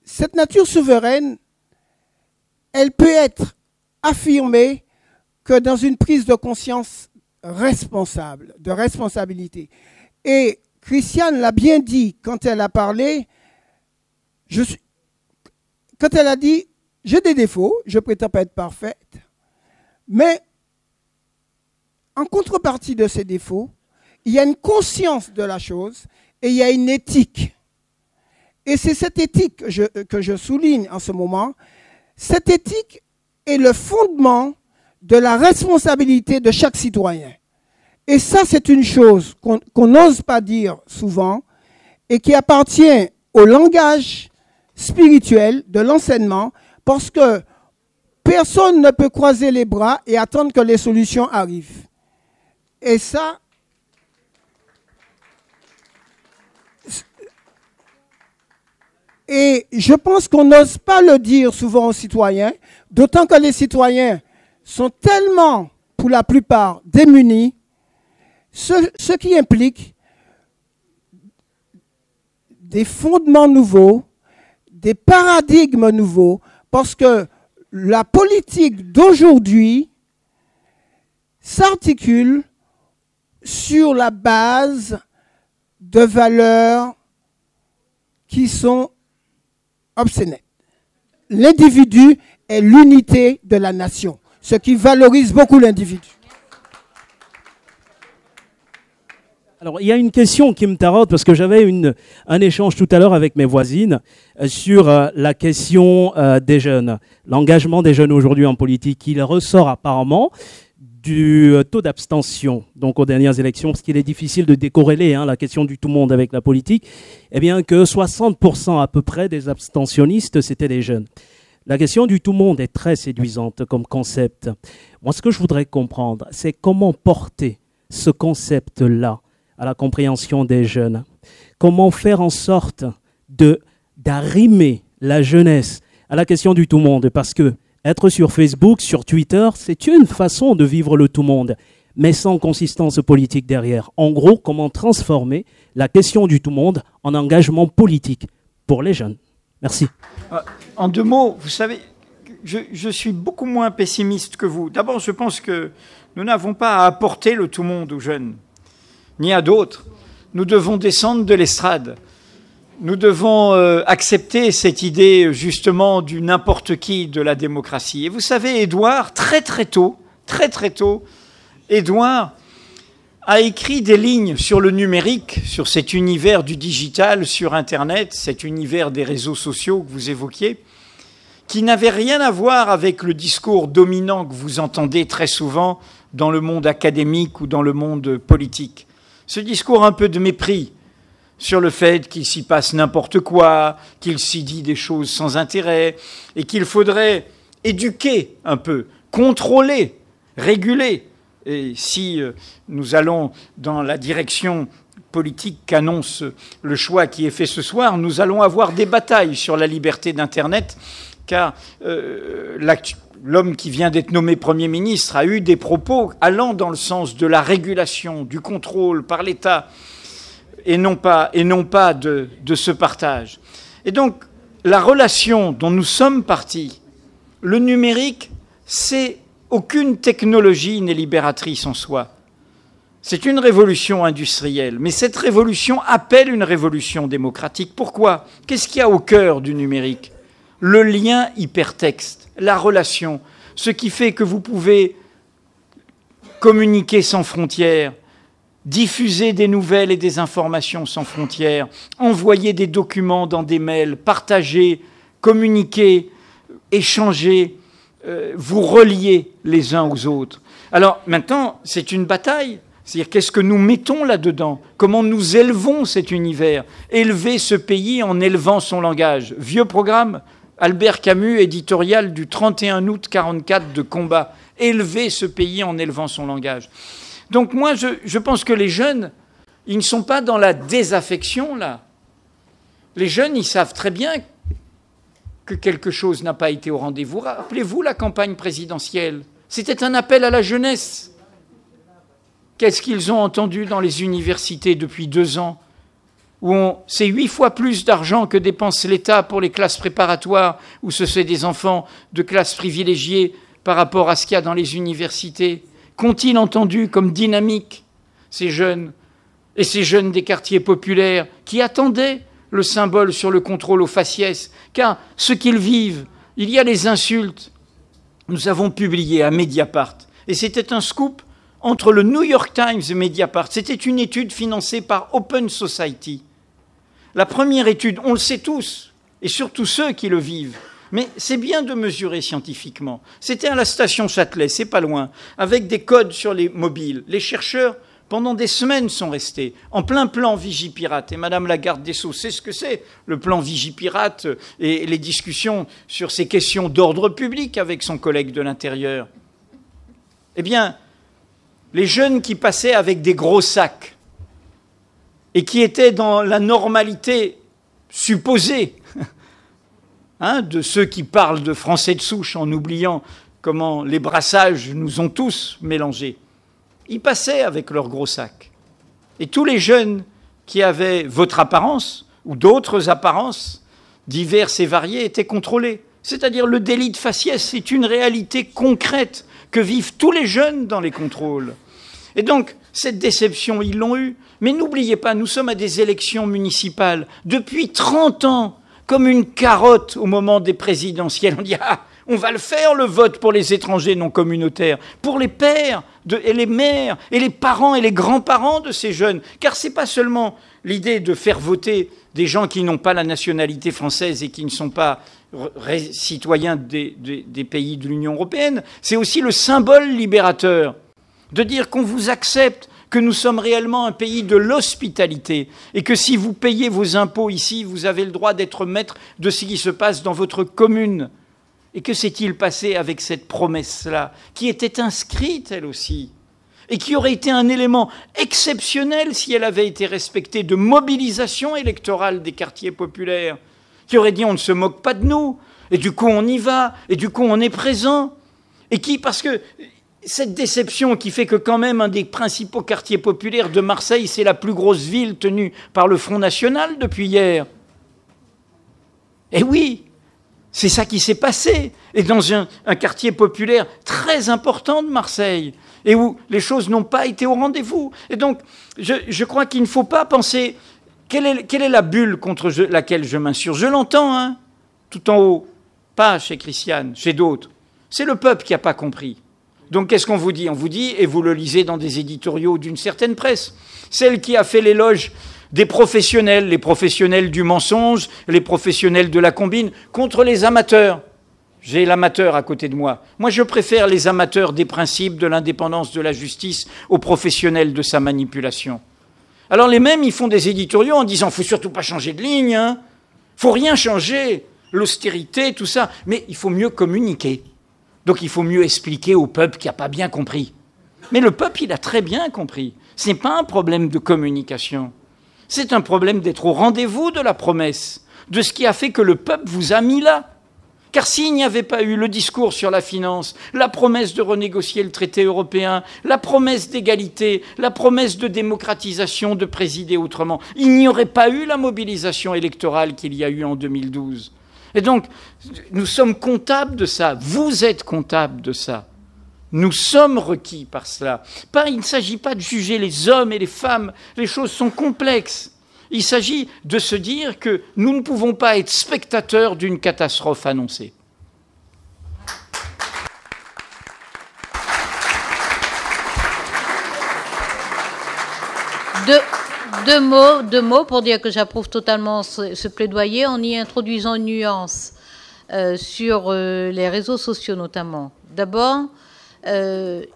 cette nature souveraine, elle peut être affirmée que dans une prise de conscience responsable, de responsabilité. Et Christiane l'a bien dit quand elle a parlé, quand elle a dit « j'ai des défauts, je prétends pas être parfaite », mais en contrepartie de ces défauts, il y a une conscience de la chose et il y a une éthique. Et c'est cette éthique que je souligne en ce moment. Cette éthique est le fondement de la responsabilité de chaque citoyen. Et ça, c'est une chose qu'on n'ose pas dire souvent et qui appartient au langage spirituel de l'enseignement parce que personne ne peut croiser les bras et attendre que les solutions arrivent. Et ça, et je pense qu'on n'ose pas le dire souvent aux citoyens, d'autant que les citoyens sont tellement, pour la plupart, démunis, ce qui implique des fondements nouveaux, des paradigmes nouveaux, parce que la politique d'aujourd'hui s'articule sur la base de valeurs qui sont obsolètes. L'individu est l'unité de la nation, ce qui valorise beaucoup l'individu. Alors, il y a une question qui me taraude parce que j'avais un échange tout à l'heure avec mes voisines sur la question des jeunes, l'engagement des jeunes aujourd'hui en politique. Il ressort apparemment du taux d'abstention, donc aux dernières élections, parce qu'il est difficile de décorréler la question du tout monde avec la politique, eh bien que 60% à peu près des abstentionnistes, c'était des jeunes. La question du tout monde est très séduisante comme concept. Moi, ce que je voudrais comprendre, c'est comment porter ce concept-là à la compréhension des jeunes. Comment faire en sorte d'arrimer la jeunesse à la question du tout monde, parce que être sur Facebook, sur Twitter, c'est une façon de vivre le tout monde, mais sans consistance politique derrière. En gros, comment transformer la question du tout monde en engagement politique pour les jeunes. Merci. En deux mots, vous savez, je suis beaucoup moins pessimiste que vous. D'abord, je pense que nous n'avons pas à apporter le tout monde aux jeunes, ni à d'autres. nous devons descendre de l'estrade. Nous devons accepter cette idée justement du n'importe qui de la démocratie. Et vous savez, Édouard, très tôt, Édouard a écrit des lignes sur le numérique, sur cet univers du digital, sur Internet, cet univers des réseaux sociaux que vous évoquiez, qui n'avait rien à voir avec le discours dominant que vous entendez très souvent dans le monde académique ou dans le monde politique. Ce discours un peu de mépris sur le fait qu'il s'y passe n'importe quoi, qu'il s'y dit des choses sans intérêt, et qu'il faudrait éduquer un peu, contrôler, réguler. Et si nous allons dans la direction politique qu'annonce le choix qui est fait ce soir, nous allons avoir des batailles sur la liberté d'Internet, car l'homme qui vient d'être nommé Premier ministre a eu des propos allant dans le sens de la régulation, du contrôle par l'État, et non pas de ce partage. Et donc, la relation dont nous sommes partis, le numérique, c'est aucune technologie n'est libératrice en soi. C'est une révolution industrielle, mais cette révolution appelle une révolution démocratique. Pourquoi ? Qu'est-ce qu'il y a au cœur du numérique ? Le lien hypertexte, la relation, ce qui fait que vous pouvez communiquer sans frontières, diffuser des nouvelles et des informations sans frontières, envoyer des documents dans des mails, partager, communiquer, échanger, vous relier les uns aux autres. Alors maintenant, c'est une bataille. C'est-à-dire qu'est-ce que nous mettons là-dedans ? Comment nous élevons cet univers ? Élever ce pays en élevant son langage. Vieux programme, Albert Camus, éditorial du 31 août 1944 de Combat. Élever ce pays en élevant son langage. Donc moi, je pense que les jeunes, ils ne sont pas dans la désaffection, là. Les jeunes, ils savent très bien que quelque chose n'a pas été au rendez-vous. Rappelez-vous la campagne présidentielle. C'était un appel à la jeunesse. Qu'est-ce qu'ils ont entendu dans les universités depuis 2 ans, où c'est 8 fois plus d'argent que dépense l'État pour les classes préparatoires, où ce sont des enfants de classes privilégiées par rapport à ce qu'il y a dans les universités. Qu'ont-ils entendu comme dynamique, ces jeunes, et ces jeunes des quartiers populaires, qui attendaient le symbole sur le contrôle au faciès, car ce qu'ils vivent, il y a les insultes. Nous avons publié à Mediapart, et c'était un scoop entre le New York Times et Mediapart. C'était une étude financée par Open Society. La première étude, on le sait tous, et surtout ceux qui le vivent, mais c'est bien de mesurer scientifiquement. C'était à la station Châtelet, c'est pas loin, avec des codes sur les mobiles. Les chercheurs, pendant des semaines, sont restés en plein plan Vigipirate. Et Madame la garde des Sceaux sait ce que c'est, le plan Vigipirate et les discussions sur ces questions d'ordre public avec son collègue de l'Intérieur. Eh bien, les jeunes qui passaient avec des gros sacs et qui étaient dans la normalité supposée de ceux qui parlent de français de souche en oubliant comment les brassages nous ont tous mélangés, ils passaient avec leurs gros sacs. Et tous les jeunes qui avaient votre apparence ou d'autres apparences diverses et variées étaient contrôlés. C'est-à-dire le délit de faciès, c'est une réalité concrète que vivent tous les jeunes dans les contrôles. Et donc, cette déception, ils l'ont eue. Mais n'oubliez pas, nous sommes à des élections municipales. Depuis 30 ans, comme une carotte au moment des présidentielles, on dit « Ah, on va le faire, le vote pour les étrangers non communautaires, pour les pères et les mères et les parents et les grands-parents de ces jeunes. » Car ce n'est pas seulement l'idée de faire voter des gens qui n'ont pas la nationalité française et qui ne sont pas citoyens des pays de l'Union européenne, c'est aussi le symbole libérateur de dire qu'on vous accepte, que nous sommes réellement un pays de l'hospitalité et que si vous payez vos impôts ici, vous avez le droit d'être maître de ce qui se passe dans votre commune. Et que s'est-il passé avec cette promesse-là, qui était inscrite, elle aussi, et qui aurait été un élément exceptionnel si elle avait été respectée, de mobilisation électorale des quartiers populaires, qui aurait dit on ne se moque pas de nous, et du coup on y va, et du coup on est présent, et qui, parce que cette déception qui fait que quand même un des principaux quartiers populaires de Marseille, c'est la plus grosse ville tenue par le Front National depuis hier. Eh oui, c'est ça qui s'est passé. Et dans un quartier populaire très important de Marseille, et où les choses n'ont pas été au rendez-vous. Et donc, je crois qu'il ne faut pas penser quelle est la bulle contre laquelle je m'insurge. Je l'entends, hein, tout en haut, pas chez Christiane, chez d'autres. C'est le peuple qui n'a pas compris. Donc qu'est-ce qu'on vous dit? On vous dit, et vous le lisez dans des éditoriaux d'une certaine presse, celle qui a fait l'éloge des professionnels, les professionnels du mensonge, les professionnels de la combine, contre les amateurs. J'ai l'amateur à côté de moi. Moi, je préfère les amateurs des principes, de l'indépendance de la justice, aux professionnels de sa manipulation. Alors les mêmes, ils font des éditoriaux en disant « faut surtout pas changer de ligne, hein, faut rien changer, l'austérité, tout ça, mais il faut mieux communiquer. Donc il faut mieux expliquer au peuple qui n'a pas bien compris. » Mais le peuple, il a très bien compris. Ce n'est pas un problème de communication. C'est un problème d'être au rendez-vous de la promesse, de ce qui a fait que le peuple vous a mis là. Car s'il n'y avait pas eu le discours sur la finance, la promesse de renégocier le traité européen, la promesse d'égalité, la promesse de démocratisation, de présider autrement, il n'y aurait pas eu la mobilisation électorale qu'il y a eu en 2012. Et donc, nous sommes comptables de ça. Vous êtes comptables de ça. Nous sommes requis par cela. Il ne s'agit pas de juger les hommes et les femmes. Les choses sont complexes. Il s'agit de se dire que nous ne pouvons pas être spectateurs d'une catastrophe annoncée. Deux mots pour dire que j'approuve totalement ce plaidoyer en y introduisant une nuance sur les réseaux sociaux notamment. D'abord, il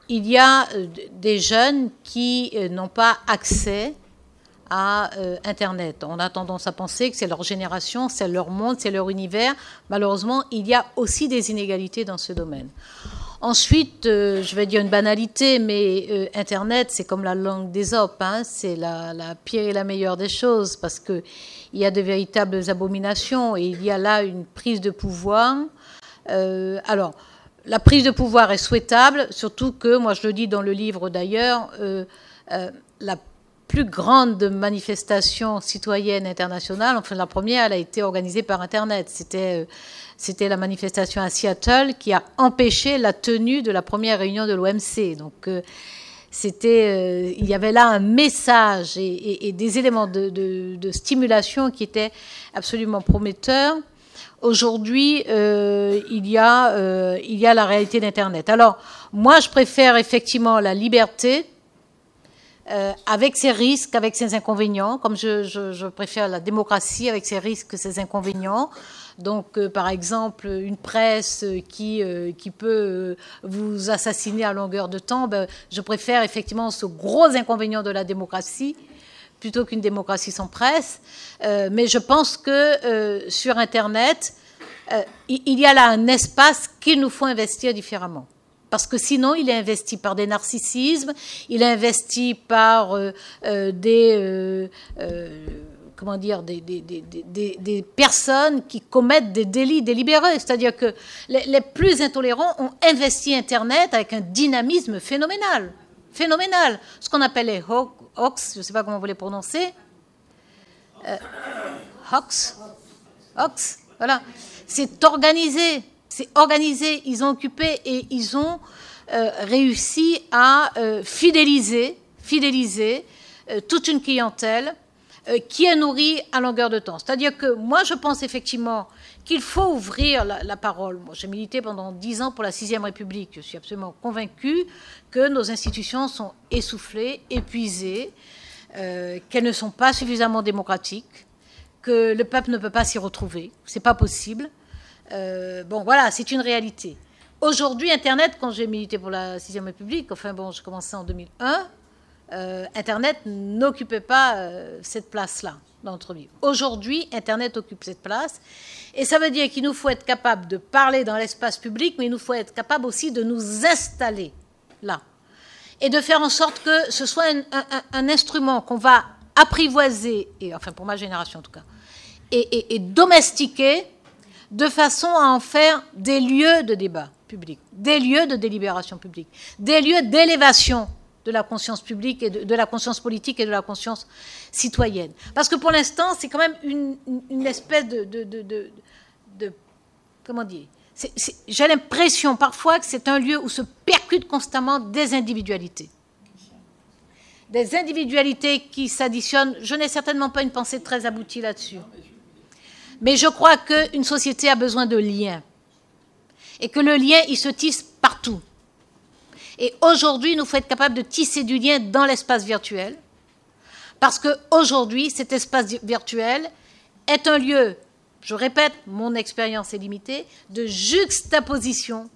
y a des jeunes qui n'ont pas accès à Internet. On a tendance à penser que c'est leur génération, c'est leur monde, c'est leur univers. Malheureusement, il y a aussi des inégalités dans ce domaine. Ensuite, je vais dire une banalité, mais Internet, c'est comme la langue d'Ésope, hein, c'est la pire et la meilleure des choses, parce qu'il y a de véritables abominations, et il y a là une prise de pouvoir. Alors, la prise de pouvoir est souhaitable, surtout que, moi je le dis dans le livre d'ailleurs, la plus grande manifestation citoyenne internationale, enfin la première, elle a été organisée par Internet. C'était la manifestation à Seattle qui a empêché la tenue de la première réunion de l'OMC. Donc il y avait là un message et des éléments de stimulation qui étaient absolument prometteurs. Aujourd'hui, il y a la réalité d'Internet. Alors, moi, je préfère effectivement la liberté, avec ses risques, avec ses inconvénients, comme je préfère la démocratie avec ses risques, ses inconvénients. Donc, par exemple, une presse qui peut vous assassiner à longueur de temps, je préfère effectivement ce gros inconvénient de la démocratie plutôt qu'une démocratie sans presse. Mais je pense que sur Internet, il y a là un espace qu'il nous faut investir différemment. Parce que sinon, il est investi par des narcissismes, il est investi par des personnes qui commettent des délits délibérés. C'est-à-dire que les plus intolérants ont investi Internet avec un dynamisme phénoménal. Phénoménal. Ce qu'on appelle les hoax, je ne sais pas comment vous les prononcez. Hoax, voilà. C'est organisé. C'est organisé, ils ont occupé et ils ont réussi à fidéliser toute une clientèle qui est nourrie à longueur de temps. C'est-à-dire que moi, je pense effectivement qu'il faut ouvrir la parole. Moi, j'ai milité pendant 10 ans pour la 6e République. Je suis absolument convaincue que nos institutions sont essoufflées, épuisées, qu'elles ne sont pas suffisamment démocratiques, que le peuple ne peut pas s'y retrouver. C'est pas possible. Bon, voilà, c'est une réalité. Aujourd'hui, Internet, quand j'ai milité pour la 6e République, enfin bon, je commençais en 2001, Internet n'occupait pas cette place-là dans notre vie. Aujourd'hui, Internet occupe cette place. Et ça veut dire qu'il nous faut être capable de parler dans l'espace public, mais il nous faut être capable aussi de nous installer là. Et de faire en sorte que ce soit un instrument qu'on va apprivoiser, et, enfin pour ma génération en tout cas, et domestiquer, de façon à en faire des lieux de débat public, des lieux de délibération publique, des lieux d'élévation de la conscience publique, et de la conscience politique et de la conscience citoyenne. Parce que pour l'instant, c'est quand même une espèce de comment dire, j'ai l'impression parfois que c'est un lieu où se percute percute constamment des individualités. Des individualités qui s'additionnent. Je n'ai certainement pas une pensée très aboutie là-dessus. Mais je crois qu'une société a besoin de liens. Et que le lien, il se tisse partout. Et aujourd'hui, nous faut être capable de tisser du lien dans l'espace virtuel. Parce qu'aujourd'hui, cet espace virtuel est un lieu, je répète, mon expérience est limitée, de juxtaposition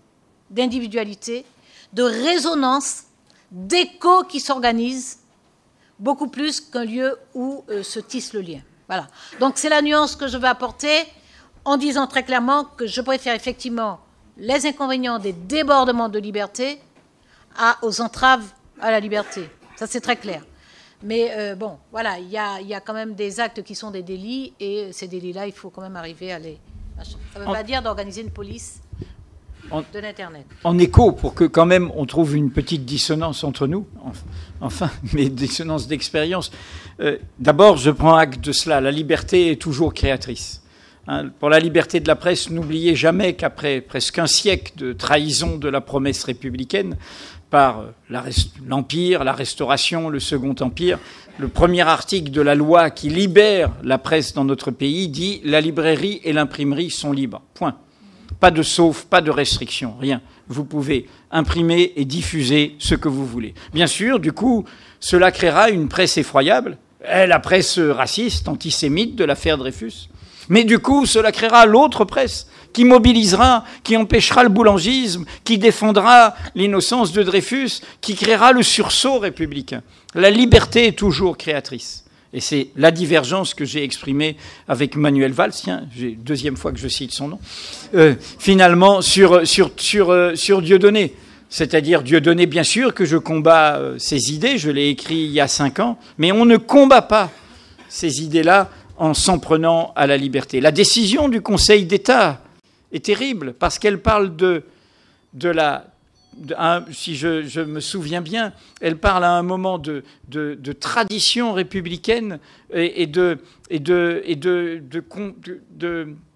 d'individualité, de résonance, d'écho qui s'organise beaucoup plus qu'un lieu où se tisse le lien. Voilà. Donc c'est la nuance que je veux apporter en disant très clairement que je préfère effectivement les inconvénients des débordements de liberté aux entraves à la liberté. Ça c'est très clair. Mais bon, voilà, il y a quand même des actes qui sont des délits et ces délits-là, il faut quand même arriver à les... Ça ne veut pas dire d'organiser une police de l'Internet. En écho, pour que quand même on trouve une petite dissonance entre nous, enfin, mais dissonance d'expérience. D'abord, je prends acte de cela. La liberté est toujours créatrice. Hein, pour la liberté de la presse, n'oubliez jamais qu'après presque un siècle de trahison de la promesse républicaine par l'Empire, la Restauration, le Second Empire, le premier article de la loi qui libère la presse dans notre pays dit « La librairie et l'imprimerie sont libres ». Point. Pas de sauf, pas de restriction, rien. Vous pouvez imprimer et diffuser ce que vous voulez. Bien sûr, du coup, cela créera une presse effroyable, la presse raciste, antisémite de l'affaire Dreyfus. Mais du coup, cela créera l'autre presse qui mobilisera, qui empêchera le boulangisme, qui défendra l'innocence de Dreyfus, qui créera le sursaut républicain. La liberté est toujours créatrice. Et c'est la divergence que j'ai exprimée avec Manuel Valls, tiens, deuxième fois que je cite son nom, finalement sur Dieudonné. C'est-à-dire Dieudonné, bien sûr, que je combats ses idées, je l'ai écrit il y a 5 ans, mais on ne combat pas ces idées-là en s'en prenant à la liberté. La décision du Conseil d'État est terrible parce qu'elle parle si je me souviens bien, elle parle à un moment de tradition républicaine et de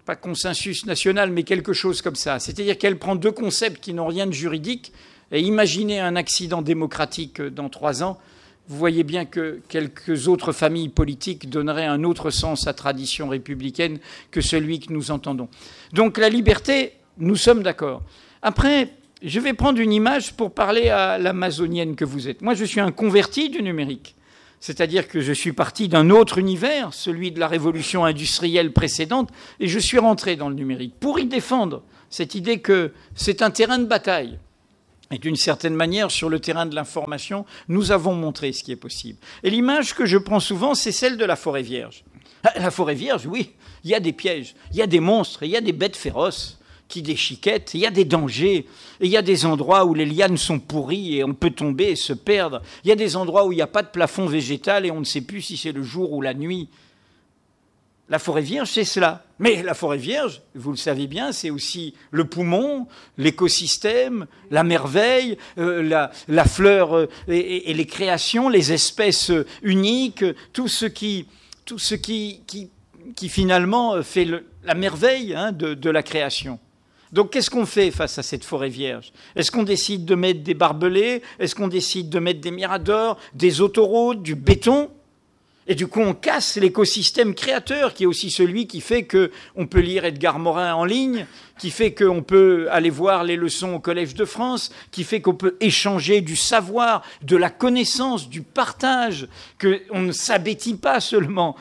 pas consensus national, mais quelque chose comme ça. C'est-à-dire qu'elle prend 2 concepts qui n'ont rien de juridique et imaginez un accident démocratique dans 3 ans. Vous voyez bien que quelques autres familles politiques donneraient un autre sens à tradition républicaine que celui que nous entendons. Donc la liberté, nous sommes d'accord. Après, je vais prendre une image pour parler à l'amazonienne que vous êtes. Moi, je suis un converti du numérique. C'est-à-dire que je suis parti d'un autre univers, celui de la révolution industrielle précédente, et je suis rentré dans le numérique pour y défendre cette idée que c'est un terrain de bataille. Et d'une certaine manière, sur le terrain de l'information, nous avons montré ce qui est possible. Et l'image que je prends souvent, c'est celle de la forêt vierge. La forêt vierge, oui, il y a des pièges, il y a des monstres, il y a des bêtes féroces qui déchiquettent, il y a des dangers, et il y a des endroits où les lianes sont pourries et on peut tomber et se perdre. Il y a des endroits où il n'y a pas de plafond végétal et on ne sait plus si c'est le jour ou la nuit. La forêt vierge, c'est cela. Mais la forêt vierge, vous le savez bien, c'est aussi le poumon, l'écosystème, la merveille, la fleur et les créations, les espèces uniques, tout ce qui finalement fait la merveille de la création. Donc qu'est-ce qu'on fait face à cette forêt vierge? Est-ce qu'on décide de mettre des barbelés? Est-ce qu'on décide de mettre des miradors, des autoroutes, du béton? Et du coup, on casse l'écosystème créateur, qui est aussi celui qui fait qu'on peut lire Edgar Morin en ligne, qui fait qu'on peut aller voir les leçons au Collège de France, qui fait qu'on peut échanger du savoir, de la connaissance, du partage, qu'on ne s'abêtit pas seulement,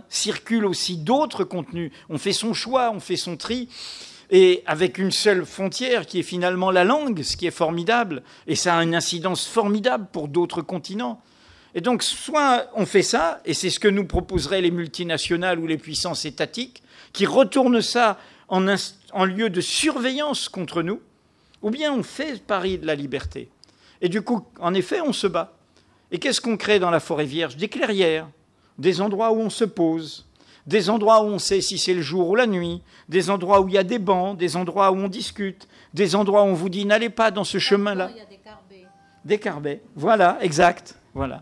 circulent aussi d'autres contenus. On fait son choix, on fait son tri, et avec une seule frontière qui est finalement la langue, ce qui est formidable, et ça a une incidence formidable pour d'autres continents. Et donc, soit on fait ça, et c'est ce que nous proposeraient les multinationales ou les puissances étatiques, qui retournent ça en lieu de surveillance contre nous, ou bien on fait le pari de la liberté. Et du coup, en effet, on se bat. Et qu'est-ce qu'on crée dans la forêt vierge? Des clairières, des endroits où on se pose, des endroits où on sait si c'est le jour ou la nuit, des endroits où il y a des bancs, des endroits où on discute, des endroits où on vous dit « n'allez pas dans ce chemin-là ». Il y a des carbets. Des carbets, voilà, exact, voilà.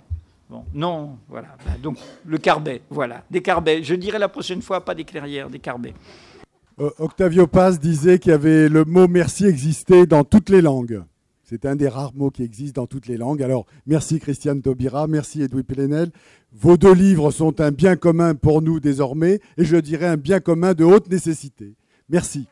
Bon, non, voilà. Donc, le carbet, voilà. Des carbets. Je dirai la prochaine fois, pas des clairières, des carbets. Octavio Paz disait qu'il y avait le mot merci existait dans toutes les langues. C'est un des rares mots qui existent dans toutes les langues. Alors, merci Christiane Taubira, merci Edoui Plenel. Vos 2 livres sont un bien commun pour nous désormais, et je dirais un bien commun de haute nécessité. Merci.